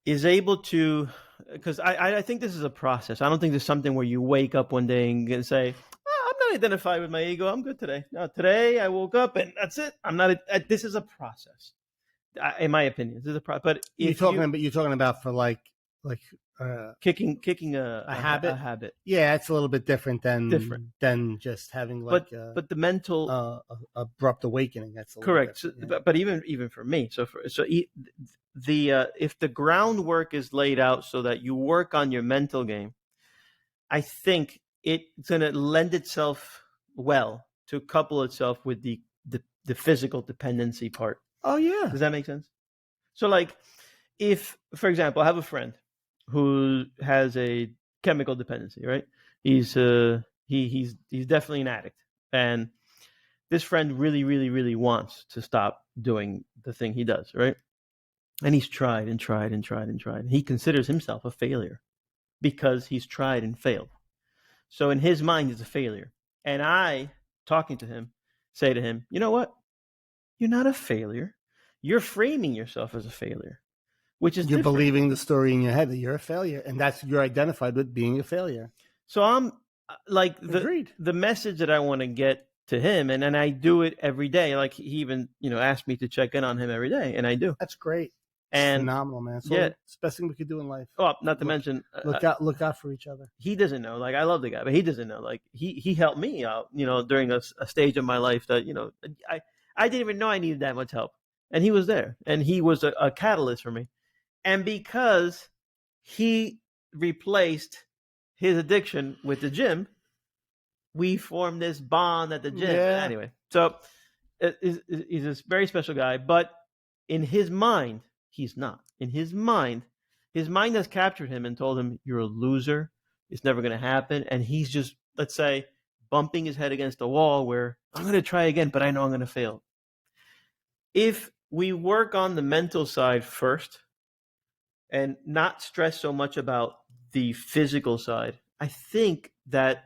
is able to, because I think this is a process. I don't think there's something where you wake up one day and say, I'm not identified with my ego. I'm good today. No, today I woke up and that's it. I'm not. This is a process. In my opinion, this is a process. But you're talking about for like kicking a habit. A habit. Yeah, it's a little bit different than just having but the mental abrupt awakening. That's correct. So, yeah. But even for me, if the groundwork is laid out so that you work on your mental game, I think it's going to lend itself well to couple itself with the physical dependency part. Oh yeah. Does that make sense? So like, if, for example, I have a friend who has a chemical dependency, right? He's definitely an addict. And this friend really, really, really wants to stop doing the thing he does, right? And he's tried and tried and tried and tried. He considers himself a failure because he's tried and failed. So in his mind, he's a failure. And I, talking to him, say to him, you know what? You're not a failure. You're framing yourself as a failure, which is you're different. Believing the story in your head that you're a failure, and you're identified with being a failure. So I'm like the message that I want to get to him, and I do it every day. Like he even asked me to check in on him every day, and I do. That's great. And phenomenal, man. So it's the best thing we could do in life. Oh, not to mention, look out for each other. He doesn't know. Like, I love the guy, but he doesn't know. Like, he helped me out, during a stage of my life that I didn't even know I needed that much help, and he was there, and he was a catalyst for me. And because he replaced his addiction with the gym, we formed this bond at the gym. Yeah. Anyway, so he's a very special guy, but in his mind, he's not. In his mind has captured him and told him, you're a loser. It's never going to happen. And he's just, let's say, bumping his head against the wall where I'm going to try again, but I know I'm going to fail. If we work on the mental side first and not stress so much about the physical side, I think that,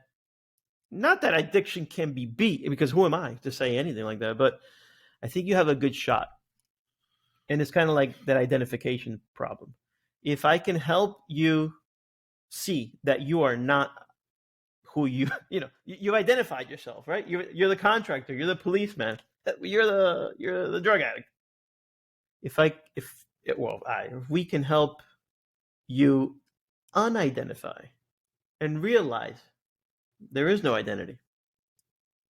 not that addiction can be beat, because who am I to say anything like that, but I think you have a good shot. And it's kind of like that identification problem. If I can help you see that you are not who you've identified yourself, right? You're the contractor, you're the policeman, you're the drug addict. If we can help you unidentify and realize there is no identity,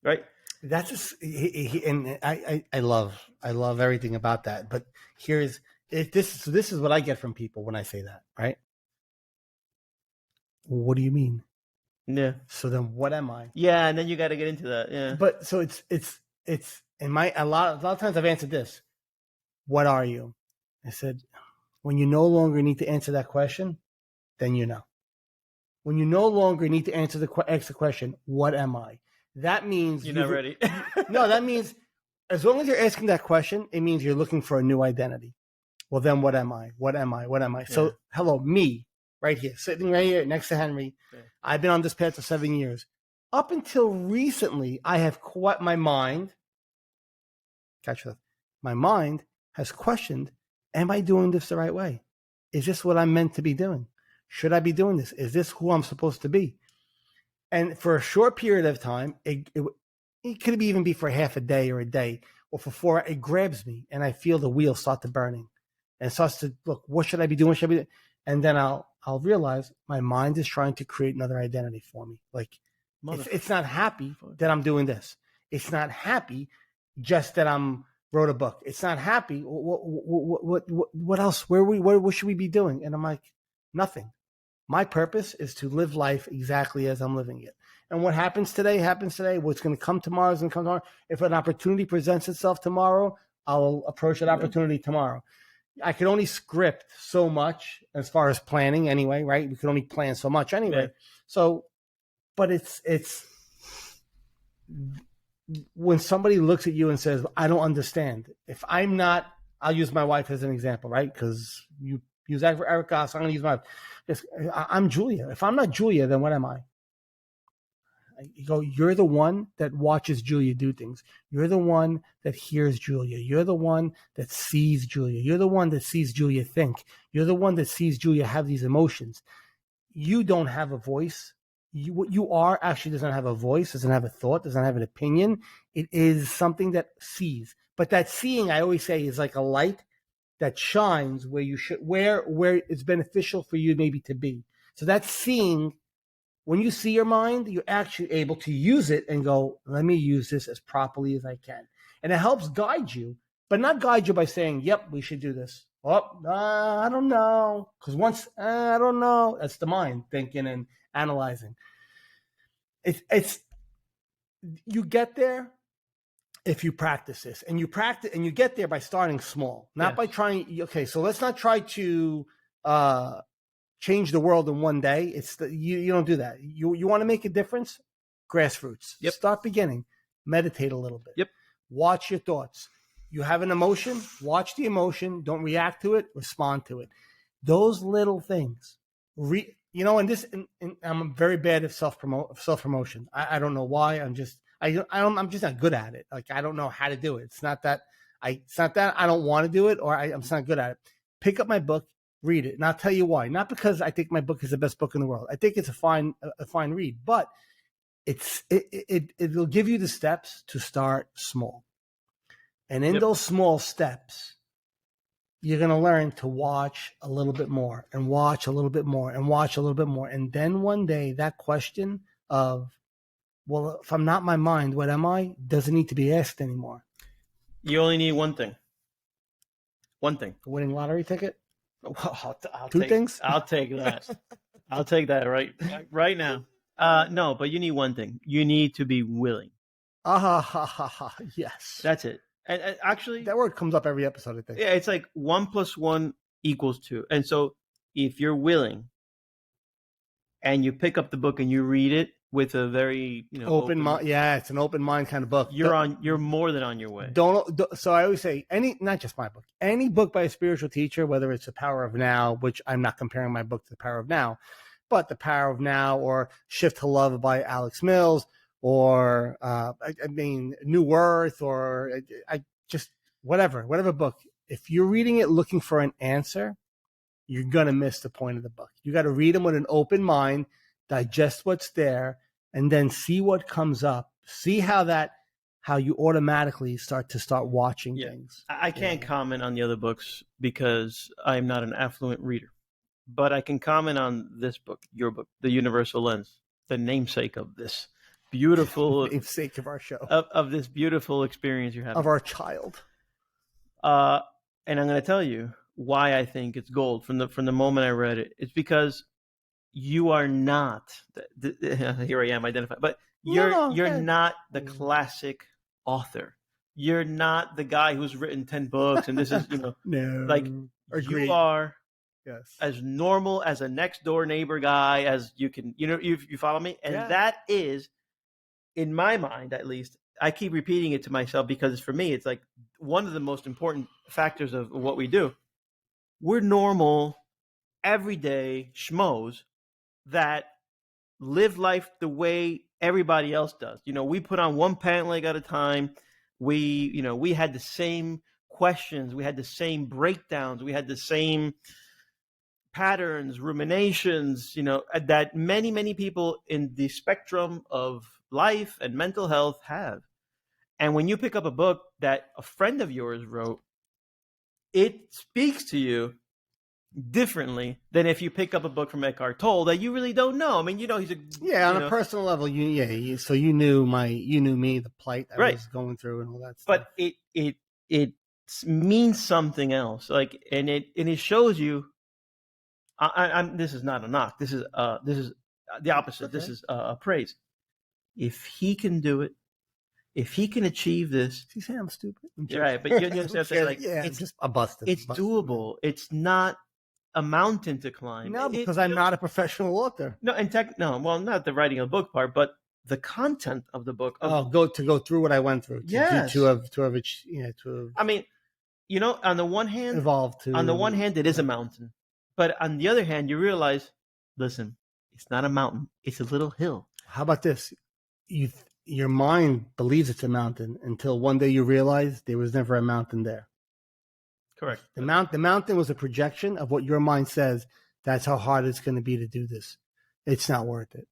right? That's and I love everything about that. But this is what I get from people when I say that, right? What do you mean? Yeah. So then, what am I? Yeah, and then you got to get into that. Yeah. But so it's in a lot of times I've answered this. What are you? I said, when you no longer need to answer that question, then you know. When you no longer need to answer the question, what am I? That means you're not ready. No, that means as long as you're asking that question, it means you're looking for a new identity. Well, then what am I? What am I? What am I? Yeah. So, hello, me, right here, sitting right here next to Henry. Yeah. I've been on this path for 7 years. Up until recently, I have my mind. Catch that. My mind has questioned, am I doing this the right way? Is this what I'm meant to be doing? Should I be doing this? Is this who I'm supposed to be? And for a short period of time, it could even be for half a day or a day, or for 4 hours, it grabs me, and I feel the wheels start to burning, and it starts to look. What should I be doing? What should I be doing? And then I'll realize my mind is trying to create another identity for me. Like it's not happy that I'm doing this. It's not happy just that I'm wrote a book. It's not happy. What else? What should we be doing? And I'm like, nothing. My purpose is to live life exactly as I'm living it. And what happens today, happens today. What's going to come tomorrow is going to come tomorrow. If an opportunity presents itself tomorrow, I'll approach that opportunity tomorrow. I can only script so much as far as planning anyway, right? We can only plan so much anyway. Yeah. So, but it's when somebody looks at you and says, I don't understand. If I'm not, I'll use my wife as an example, right? Because you use that for Erica, so I'm going to use my wife. I'm Julia. If I'm not Julia, then what am I? You go, you're the one that watches Julia do things. You're the one that hears Julia. You're the one that sees Julia. You're the one that sees Julia think. You're the one that sees Julia have these emotions. You don't have a voice. What you are actually doesn't have a voice, doesn't have a thought, doesn't have an opinion. It is something that sees. But that seeing, I always say, is like a light that shines where you should, where it's beneficial for you maybe to be. So that seeing, when you see your mind, you're actually able to use it and go, let me use this as properly as I can. And it helps guide you, but not guide you by saying, yep, we should do this. Oh, I don't know. Because once, I don't know, that's the mind thinking and analyzing. It's you get there if you practice this, and you get there by starting small, not by trying. Okay, so let's not try to change the world in one day. You don't do that. You want to make a difference? Grassroots. Yep. Start beginning. Meditate a little bit. Yep. Watch your thoughts. You have an emotion, watch the emotion, don't react to it, respond to it. Those little things, I'm very bad at self promotion. I don't know why. I'm just not good at it. Like, I don't know how to do it. It's not that I don't want to do it, or I'm just not good at it. Pick up my book, read it, and I'll tell you why. Not because I think my book is the best book in the world. I think it's a fine read, but it'll give you the steps to start small. And in those small steps, you're going to learn to watch a little bit more and watch a little bit more and watch a little bit more. And then one day that question of, well, if I'm not my mind, what am I? Doesn't need to be asked anymore. You only need one thing. One thing. A winning lottery ticket? Well, Two things? I'll take that. I'll take that right now. No, but you need one thing. You need to be willing. Yes. That's it. And actually, that word comes up every episode, I think. Yeah, it's like 1 + 1 = 2. And so if you're willing and you pick up the book and you read it with a very, open mind. Yeah, it's an open mind kind of book. You're more than on your way. So I always say, not just my book, any book by a spiritual teacher, whether it's The Power of Now, which I'm not comparing my book to The Power of Now, but The Power of Now, or Shift to Love by Alex Mills, or New Earth, or just whatever book. If you're reading it looking for an answer, you're gonna miss the point of the book. You got to read them with an open mind, digest what's there, and then see what comes up. See how you automatically start watching things. I can't comment on the other books because I'm not an affluent reader, but I can comment on this book, your book, The Universal Lens, the namesake of this beautiful namesake of our show, of this beautiful experience you're having, of our child. And I'm going to tell you why I think it's gold from the moment I read it. It's because you are not here I am identified, but you're not the classic author. You're not the guy who's written 10 books and this is no, like agreed. You are. Yes. As normal as a next door neighbor guy as you can, you follow me? And that is, in my mind, at least, I keep repeating it to myself because for me, it's like one of the most important factors of what we do. We're normal, everyday schmoes that live life the way everybody else does. We put on one pant leg at a time. We had the same questions. We had the same breakdowns. We had the same patterns, ruminations, that many, many people in the spectrum of life and mental health have. And when you pick up a book that a friend of yours wrote, it speaks to you differently than if you pick up a book from Eckhart Tolle that you really don't know. I mean, he's on a personal level. So you knew me, the plight I was going through, and all that stuff. But it means something else. Like, and it shows you. This is not a knock. This is the opposite. Okay. This is a praise. If he can do it, if he can achieve this, you say I'm stupid. Right, but you understand? It's just a busted. It's doable. It's not a mountain to climb. No, because I'm not a professional author. No, not the writing of the book part, but the content of the book. Go through what I went through. To have. I mean, on the one hand, evolved to. On the one hand, it is a mountain, but on the other hand, you realize, listen, it's not a mountain; it's a little hill. How about this? Your mind believes it's a mountain until one day you realize there was never a mountain there. Correct. The mountain was a projection of what your mind says. That's how hard it's going to be to do this. It's not worth it.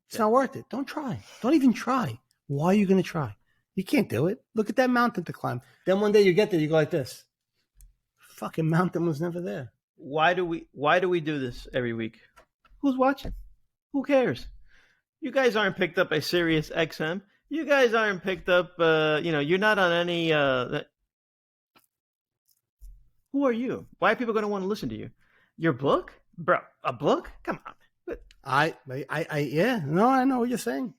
It's not worth it. Don't try. Don't even try. Why are you going to try? You can't do it. Look at that mountain to climb. Then one day you get there, you go like this. Fucking mountain was never there. Why do we do this every week? Who's watching? Who cares? You guys aren't picked up by Sirius XM. You guys aren't picked up, you're not on any, who are you? Why are people going to want to listen to you? Your book? Bro, a book? Come on. I know what you're saying.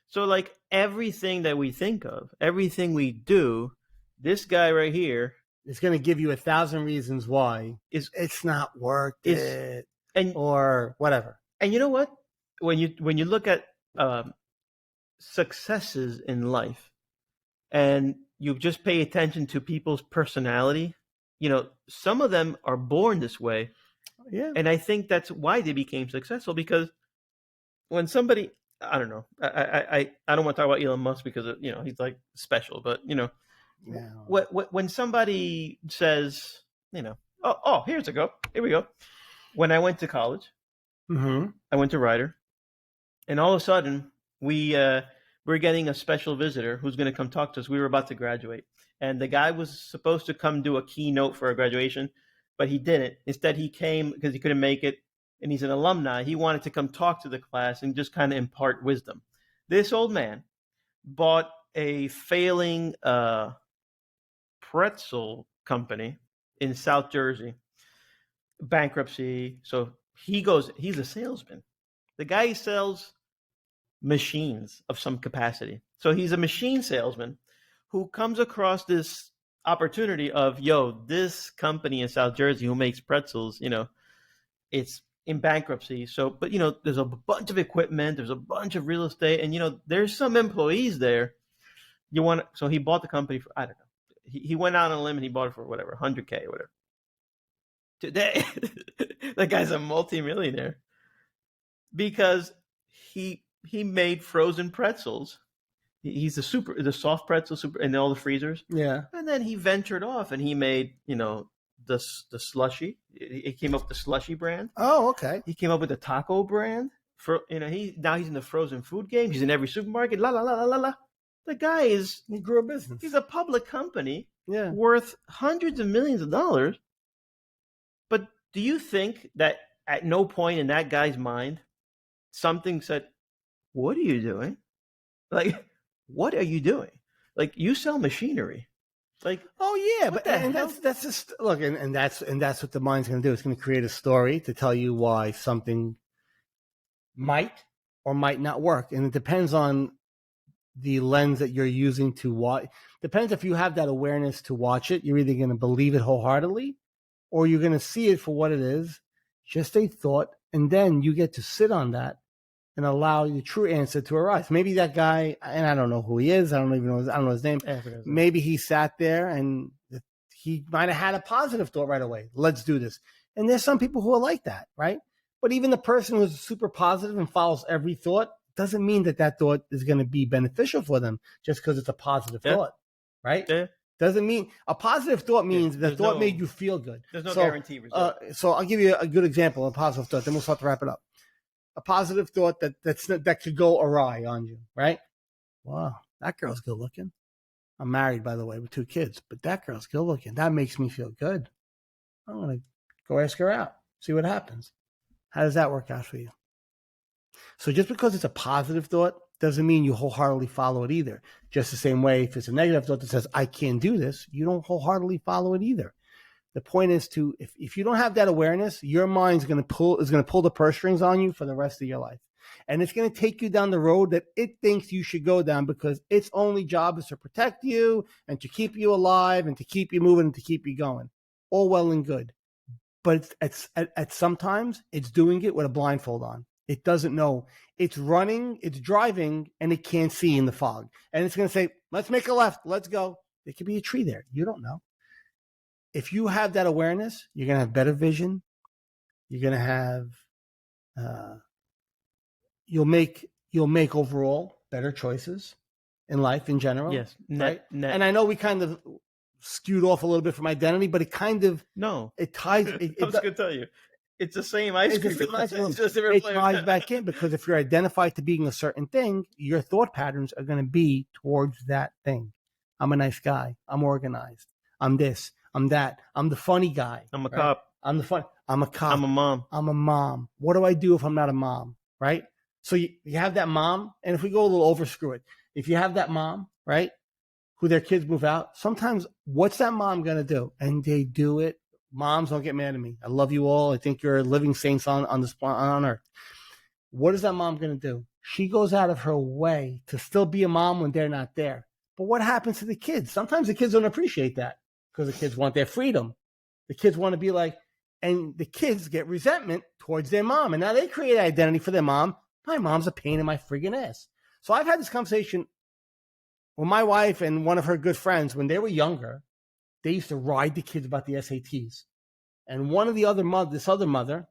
So like everything that we think of, everything we do, this guy right here is going to give you 1,000 reasons why it's not worth it, or whatever. And you know what? When you look at successes in life, and you just pay attention to people's personality, some of them are born this way. Yeah. And I think that's why they became successful, because when somebody, I don't know, I don't want to talk about Elon Musk because he's like special, but when somebody says, oh, here we go. When I went to college, I went to Rider, and all of a sudden we're getting a special visitor who's going to come talk to us. We were about to graduate, and the guy was supposed to come do a keynote for our graduation, but he didn't. Instead, he came because he couldn't make it, and he's an alumni. He wanted to come talk to the class and just kind of impart wisdom. This old man bought a failing pretzel company in South Jersey, bankruptcy. So he's a salesman. The guy sells machines of some capacity. So he's a machine salesman who comes across this opportunity of, this company in South Jersey who makes pretzels, it's in bankruptcy. So, but there's a bunch of equipment, there's a bunch of real estate, and there's some employees there. So he bought the company for, I don't know. He went out on a limb and he bought it for whatever, 100K or whatever. Today, that guy's a multimillionaire because he made frozen pretzels. He's the soft pretzel in all the freezers. Yeah. And then he ventured off and he made, the slushy. He came up with the slushy brand. Oh, okay. He came up with the taco brand. Now he's in the frozen food game. He's in every supermarket. La la la la la la. The guy he grew a business. He's a public company. Yeah. Worth hundreds of millions of dollars. But do you think that at no point in that guy's mind something said, "What are you doing? Like, what are you doing? Like, you sell machinery." Like, oh yeah, but that's just look, and that's what the mind's going to do. It's going to create a story to tell you why something might or might not work, and it depends on the lens that you're using to watch. Depends if you have that awareness to watch it. You're either going to believe it wholeheartedly, or you're going to see it for what it is, just a thought, and then you get to sit on that and allow the true answer to arise. Maybe that guy, and I don't know who he is. I don't know his name. Maybe he sat there and he might have had a positive thought right away. Let's do this. And there's some people who are like that, right? But even the person who's super positive and follows every thought doesn't mean that thought is going to be beneficial for them just because it's a positive thought, right? Yeah. Doesn't mean a positive thought means the thought made you feel good. There's no guarantee result. So I'll give you a good example of a positive thought. Then we'll start to wrap it up. A positive thought that could go awry on you, right? Wow, that girl's good looking. I'm married, by the way, with 2 kids, but that girl's good looking. That makes me feel good. I'm going to go ask her out, see what happens. How does that work out for you? So just because it's a positive thought doesn't mean you wholeheartedly follow it either. Just the same way, if it's a negative thought that says, I can't do this, you don't wholeheartedly follow it either. The point is to, if you don't have that awareness, your mind's going to pull the purse strings on you for the rest of your life. And it's going to take you down the road that it thinks you should go down because its only job is to protect you and to keep you alive and to keep you moving and to keep you going. All well and good. But at sometimes it's doing it with a blindfold on. It doesn't know. It's running, it's driving, and it can't see in the fog. And it's going to say, let's make a left, let's go. There could be a tree there. You don't know. If you have that awareness, you're going to have better vision. You're going to have, you'll make overall better choices in life in general. Yes. Net. And I know we kind of skewed off a little bit from identity, but it kind of, it ties. I was going to tell you, it's the same ice cream. It's just it ties back in because if you're identified to being a certain thing, your thought patterns are going to be towards that thing. I'm a nice guy. I'm organized. I'm this. I'm that. I'm the funny guy. I'm a cop. I'm a cop. I'm a mom. I'm a mom. What do I do if I'm not a mom? Right? So you have that mom, and if we go a little over, screw it. If you have that mom, right, who their kids move out, sometimes what's that mom going to do? And they do it. Moms, don't get mad at me. I love you all. I think you're living saints on this planet, on earth. What is that mom going to do? She goes out of her way to still be a mom when they're not there. But what happens to the kids? Sometimes the kids don't appreciate that because the kids want their freedom. The kids want to be like, and the kids get resentment towards their mom. And now they create identity for their mom. My mom's a pain in my friggin' ass. So I've had this conversation Well, my wife and one of her good friends, when they were younger, they used to ride the kids about the SATs. And one of the other this other mother,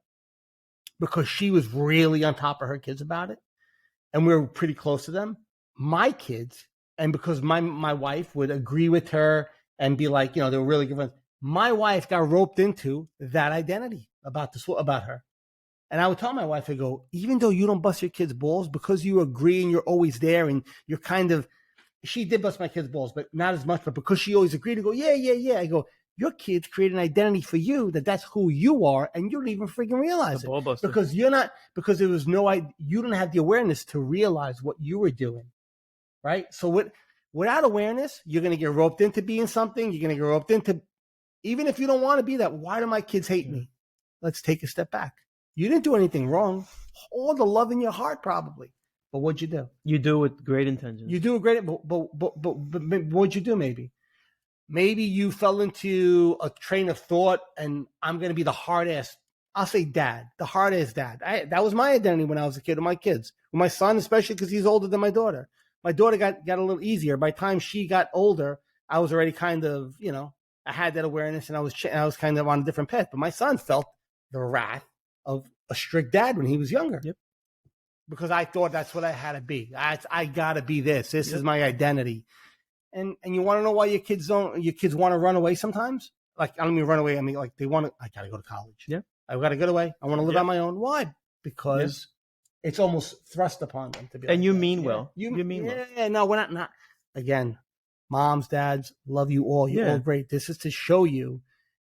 because she was really on top of her kids about it, and we were pretty close to them, my kids, and because my wife would agree with her and be like, they were really good friends, my wife got roped into that identity about her. And I would tell my wife, I go, even though you don't bust your kids' balls, because you agree and you're always there and you're kind of, she did bust my kids' balls, but not as much, but because she always agreed to go, yeah. I go, your kids create an identity for you that's who you are, and you don't even freaking realize it. Because there was you don't have the awareness to realize what you were doing, right? So without awareness, you're going to get roped into being something. You're going to get roped into, even if you don't want to be that, why do my kids hate me? Let's take a step back. You didn't do anything wrong. All the love in your heart, probably. But what'd you do? You do with great intentions. You do a great, but what'd you do? Maybe you fell into a train of thought, and I'm going to be the hard ass. I'll say dad, the hard ass dad. That was my identity when I was a kid with my kids, with my son, especially because he's older than my daughter. My daughter got a little easier. By the time she got older, I was already kind of, I had that awareness, and I was kind of on a different path. But my son felt the wrath of a strict dad when he was younger. Yep. Because I thought that's what I had to be. I got to be this. This is my identity. And you want to know why your kids want to run away sometimes? Like, I don't mean run away. I mean, like, I got to go to college. Yeah. I've got to get away. I want to live on my own. Why? Because it's almost thrust upon them to be. And you mean well. You mean well. Yeah, no, we're not. Again, moms, dads, love you all. You're all great. This is to show you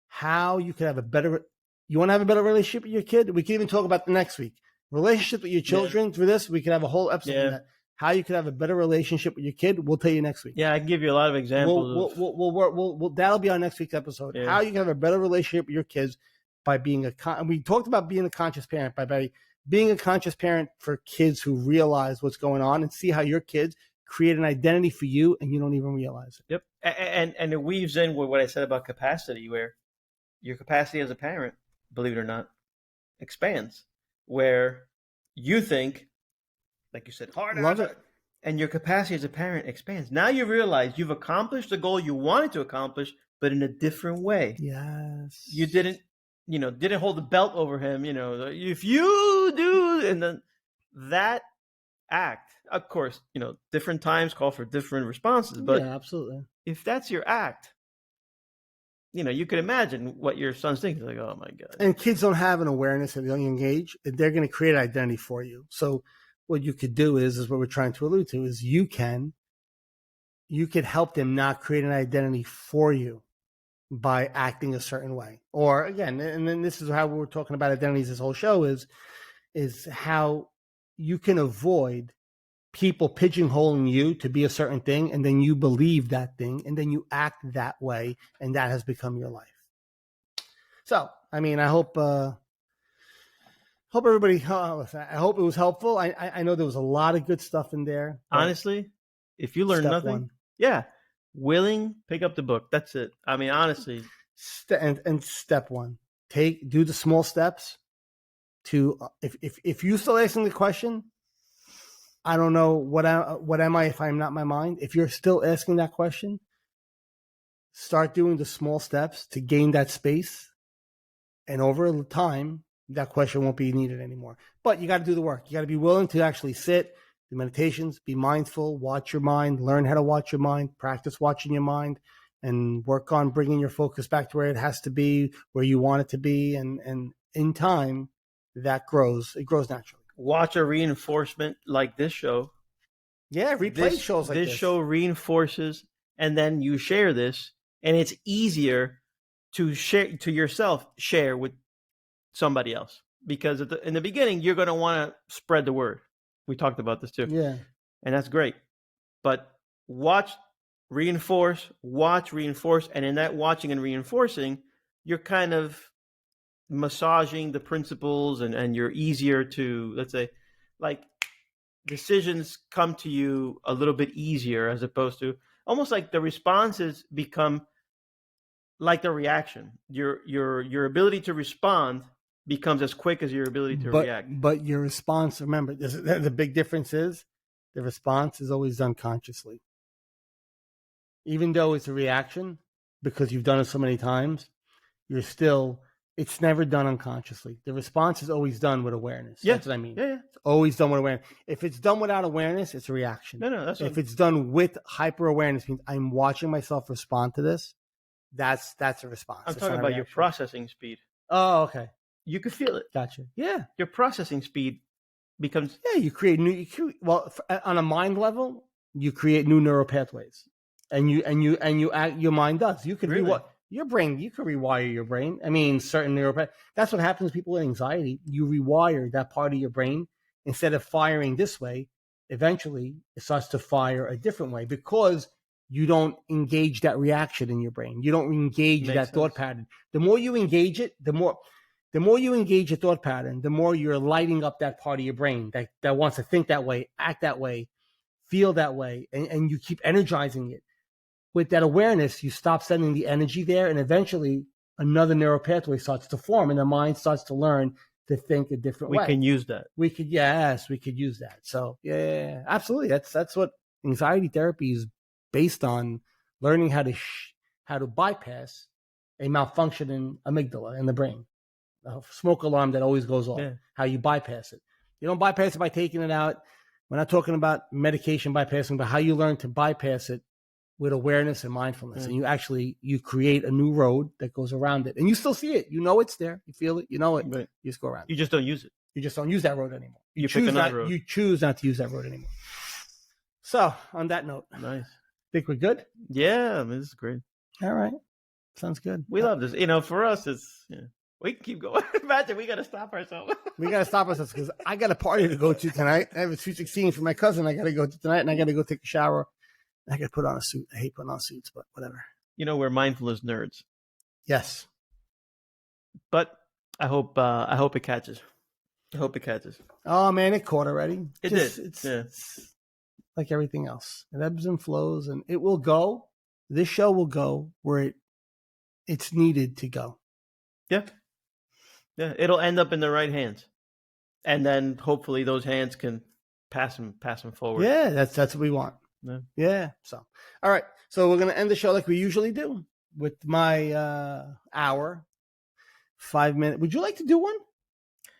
how you can have a better, you want to have a better relationship with your kid? We can even talk about the next week. Relationship with your children through this. We could have a whole episode on that. How you could have a better relationship with your kid, we'll tell you next week. Yeah, I can give you a lot of examples. We'll that'll be our next week's episode. Yeah. How you can have a better relationship with your kids by being we talked about being a conscious parent, by being a conscious parent for kids who realize what's going on and see how your kids create an identity for you and you don't even realize it. Yep. And it weaves in with what I said about capacity, where your capacity as a parent, believe it or not, expands. Where you think, like you said, hard. Love it. And your capacity as a parent expands. Now you realize you've accomplished the goal you wanted to accomplish, but in a different way. Yes. You didn't hold the belt over him, if you do, and then that act, of course, different times call for different responses, but yeah, absolutely. If that's your act, you can imagine what your son's thinking. Like, oh my God. And kids don't have an awareness at a young age. They're going to create an identity for you. So what you could do is what we're trying to allude to, is you could help them not create an identity for you by acting a certain way. Or again, and then this is how we're talking about identities this whole show, is how you can avoid people pigeonholing you to be a certain thing, and then you believe that thing, and then you act that way, and that has become your life. So, I mean, I hope everybody, I hope it was helpful. I know there was a lot of good stuff in there. Honestly, if you learn nothing, willing, pick up the book. That's it. I mean, honestly. And step one, do the small steps to, if you still asking the question, I don't know what am I if I'm not my mind. If you're still asking that question, start doing the small steps to gain that space. And over time, that question won't be needed anymore. But you got to do the work. You got to be willing to actually sit, do meditations, be mindful, watch your mind, learn how to watch your mind, practice watching your mind, and work on bringing your focus back to where it has to be, where you want it to be. And in time, that grows. It grows naturally. Watch a reinforcement like this show. Yeah, replay shows like this. This show reinforces, and then you share this, and it's easier to share to yourself, share with somebody else, because in the beginning you're going to want to spread the word. We talked about this too. Yeah, and that's great. But watch, reinforce, and in that watching and reinforcing, you're kind of massaging the principles, and you're easier to, let's say, like, decisions come to you a little bit easier, as opposed to almost like the responses become like the reaction. Your ability to respond becomes as quick as your ability to react. But your response, remember, the big difference is the response is always done consciously. even though it's a reaction, because you've done it so many times, it's never done unconsciously. The response is always done with awareness. Yeah. That's what I mean. Yeah. It's always done with awareness. If it's done without awareness, it's a reaction. No. If it's done with hyper awareness, means I'm watching myself respond to this. That's a response. I'm talking about your processing speed. Oh, okay. You could feel it. Gotcha. Yeah. Your processing speed becomes. Yeah, you create new. On a mind level, you create new neural pathways, and your mind does. You could Really? Your brain, you can rewire your brain. I mean, certain neural. That's what happens to people with anxiety. You rewire that part of your brain. Instead of firing this way, eventually it starts to fire a different way because you don't engage that reaction in your brain. You don't engage that thought pattern. The more you engage it, the more you engage your thought pattern, the more you're lighting up that part of your brain that wants to think that way, act that way, feel that way, and you keep energizing it. With that awareness, you stop sending the energy there, and eventually another neural pathway starts to form, and the mind starts to learn to think a different way. We can use that. We could use that. So yeah, absolutely. That's what anxiety therapy is based on: learning how to bypass a malfunctioning amygdala in the brain, a smoke alarm that always goes off. Yeah. How you bypass it. You don't bypass it by taking it out. We're not talking about medication bypassing, but how you learn to bypass it with awareness and mindfulness. And you create a new road that goes around it. And you still see it. You know it's there. You feel it. You know it. Right. You just go around it. You just don't use it. You just don't use that road anymore. You pick another road. You choose not to use that road anymore. So, on that note. Nice. Think we're good? Yeah, this is great. All right. Sounds good. We love this. For us, we can keep going. Imagine we got to stop ourselves. We got to stop ourselves because I got a party to go to tonight. I have a sweet 16 for my cousin I got to go to tonight, and I got to go take a shower. I got to put on a suit. I hate putting on suits, but whatever. We're mindfulness nerds. Yes. But I hope it catches. I hope it catches. Oh, man, it caught already. It did. It's like everything else. It ebbs and flows, and it will go. This show will go where it's needed to go. Yeah. Yeah, it'll end up in the right hands. And then hopefully those hands can pass them forward. Yeah, that's what we want. Yeah. So, all right. So we're going to end the show like we usually do with my hour, 5 minutes. Would you like to do one?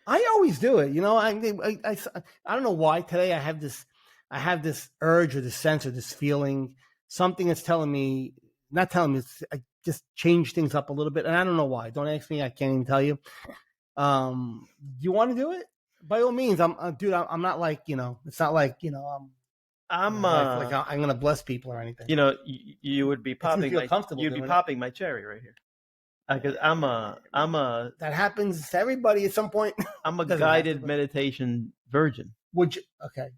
I always do it. I don't know why today I have this urge or this sense or this feeling, something that's not telling me, I just change things up a little bit. And I don't know why. Don't ask me. I can't even tell you. Do you want to do it? By all means. I'm not like, it's not like, I'm going to bless people or anything. You would be popping. You'd be popping my cherry right here. Because I'm a. That happens to everybody at some point. I'm a guided meditation virgin. Would you? Okay,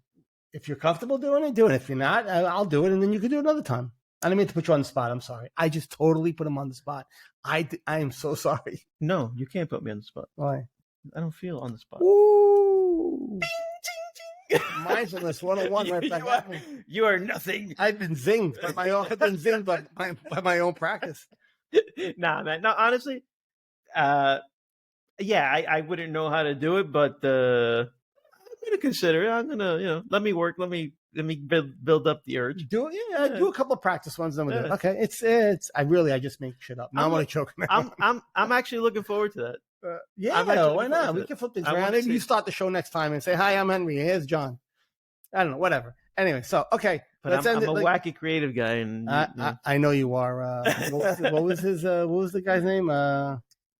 if you're comfortable doing it, do it. If you're not, I'll do it, and then you can do it another time. I didn't mean to put you on the spot. I'm sorry. I just totally put him on the spot. I am so sorry. No, you can't put me on the spot. Why? I don't feel on the spot. Ooh. Mindfulness 101 right back. You are nothing. I've been zinged by my own. I've been zinged by my own practice. Nah, man. No, honestly, I wouldn't know how to do it, but I'm gonna consider it. I'm gonna, let me work. Let me build up the urge. Do it. Yeah, do a couple of practice ones. Then we'll do it. Okay. It's. I just make shit up. Now I'm only choking. I'm actually looking forward to that. Why not? We can flip things around. Maybe you start the show next time and say, "Hi, I'm Henry. Here's John." I don't know. Whatever. Anyway, so okay. But I'm a wacky creative guy, and I know you are. What was the guy's name?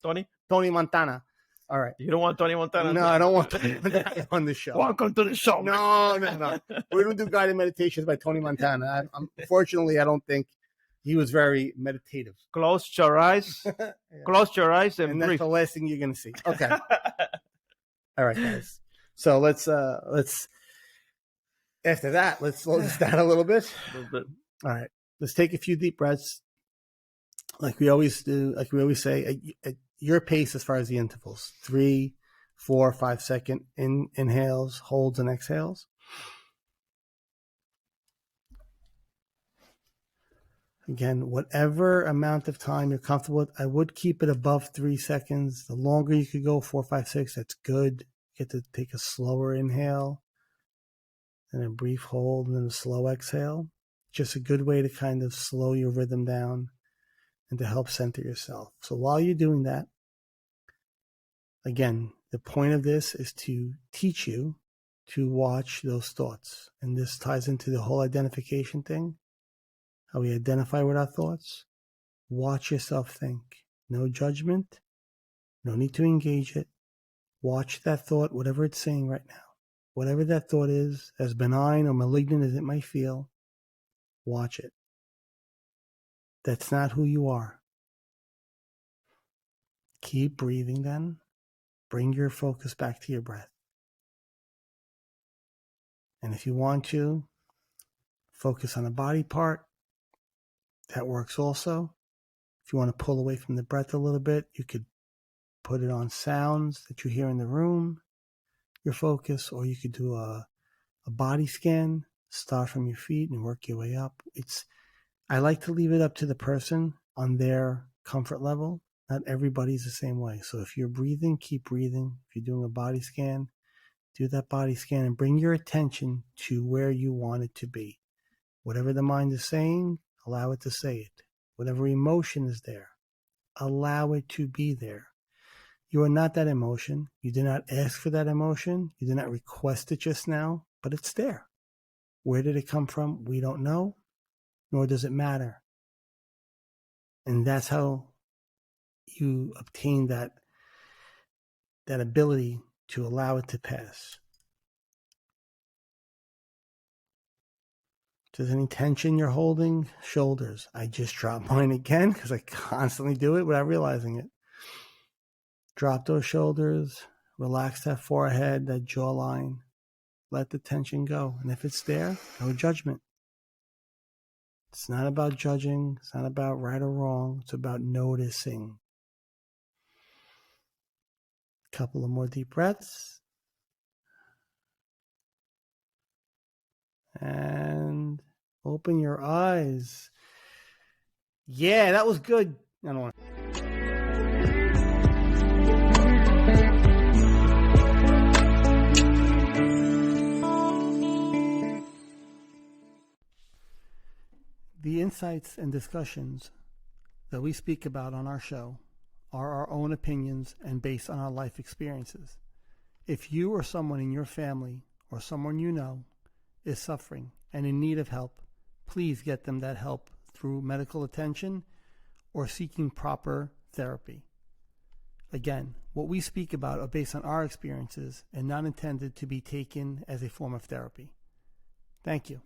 Tony Montana. All right. You don't want Tony Montana? No, I don't want Tony Montana on the show. Welcome to the show. No. We don't do guided meditations by Tony Montana. Unfortunately, I don't think he was very meditative. Close your eyes. Yeah. Close your eyes and breathe. That's the last thing you're going to see. Okay. All right, guys. So let's after that, let's slow this down a little bit. All right. Let's take a few deep breaths. Like we always do, like we always say, at your pace as far as the intervals. 3, 4, 5 second inhales, holds, and exhales. Again, whatever amount of time you're comfortable with, I would keep it above 3 seconds. The longer you could go, 4, 5, 6, that's good. You get to take a slower inhale, and a brief hold, and then a slow exhale. Just a good way to kind of slow your rhythm down and to help center yourself. So while you're doing that, again, the point of this is to teach you to watch those thoughts. And this ties into the whole identification thing, how we identify with our thoughts. Watch yourself think. No judgment. No need to engage it. Watch that thought, whatever it's saying right now. Whatever that thought is, as benign or malignant as it might feel, watch it. That's not who you are. Keep breathing then. Bring your focus back to your breath. And if you want to, focus on a body part. That works also. If you want to pull away from the breath a little bit, you could put it on sounds that you hear in the room, your focus, or you could do a body scan, start from your feet and work your way up. I like to leave it up to the person on their comfort level. Not everybody's the same way. So if you're breathing, keep breathing. If you're doing a body scan, do that body scan and bring your attention to where you want it to be. Whatever the mind is saying, allow it to say it. Whatever emotion is there, allow it to be there. You are not that emotion. You did not ask for that emotion. You did not request it just now, but it's there. Where did it come from? We don't know, nor does it matter. And that's how you obtain that ability to allow it to pass. If there's any tension you're holding, shoulders. I just dropped mine again because I constantly do it without realizing it. Drop those shoulders, relax that forehead, that jawline. Let the tension go. And if it's there, no judgment. It's not about judging. It's not about right or wrong. It's about noticing. A couple of more deep breaths. And open your eyes. Yeah, that was good. I don't want to. The insights and discussions that we speak about on our show are our own opinions and based on our life experiences. If you or someone in your family or someone you know is suffering and in need of help, please get them that help through medical attention or seeking proper therapy. Again, what we speak about are based on our experiences and not intended to be taken as a form of therapy. Thank you.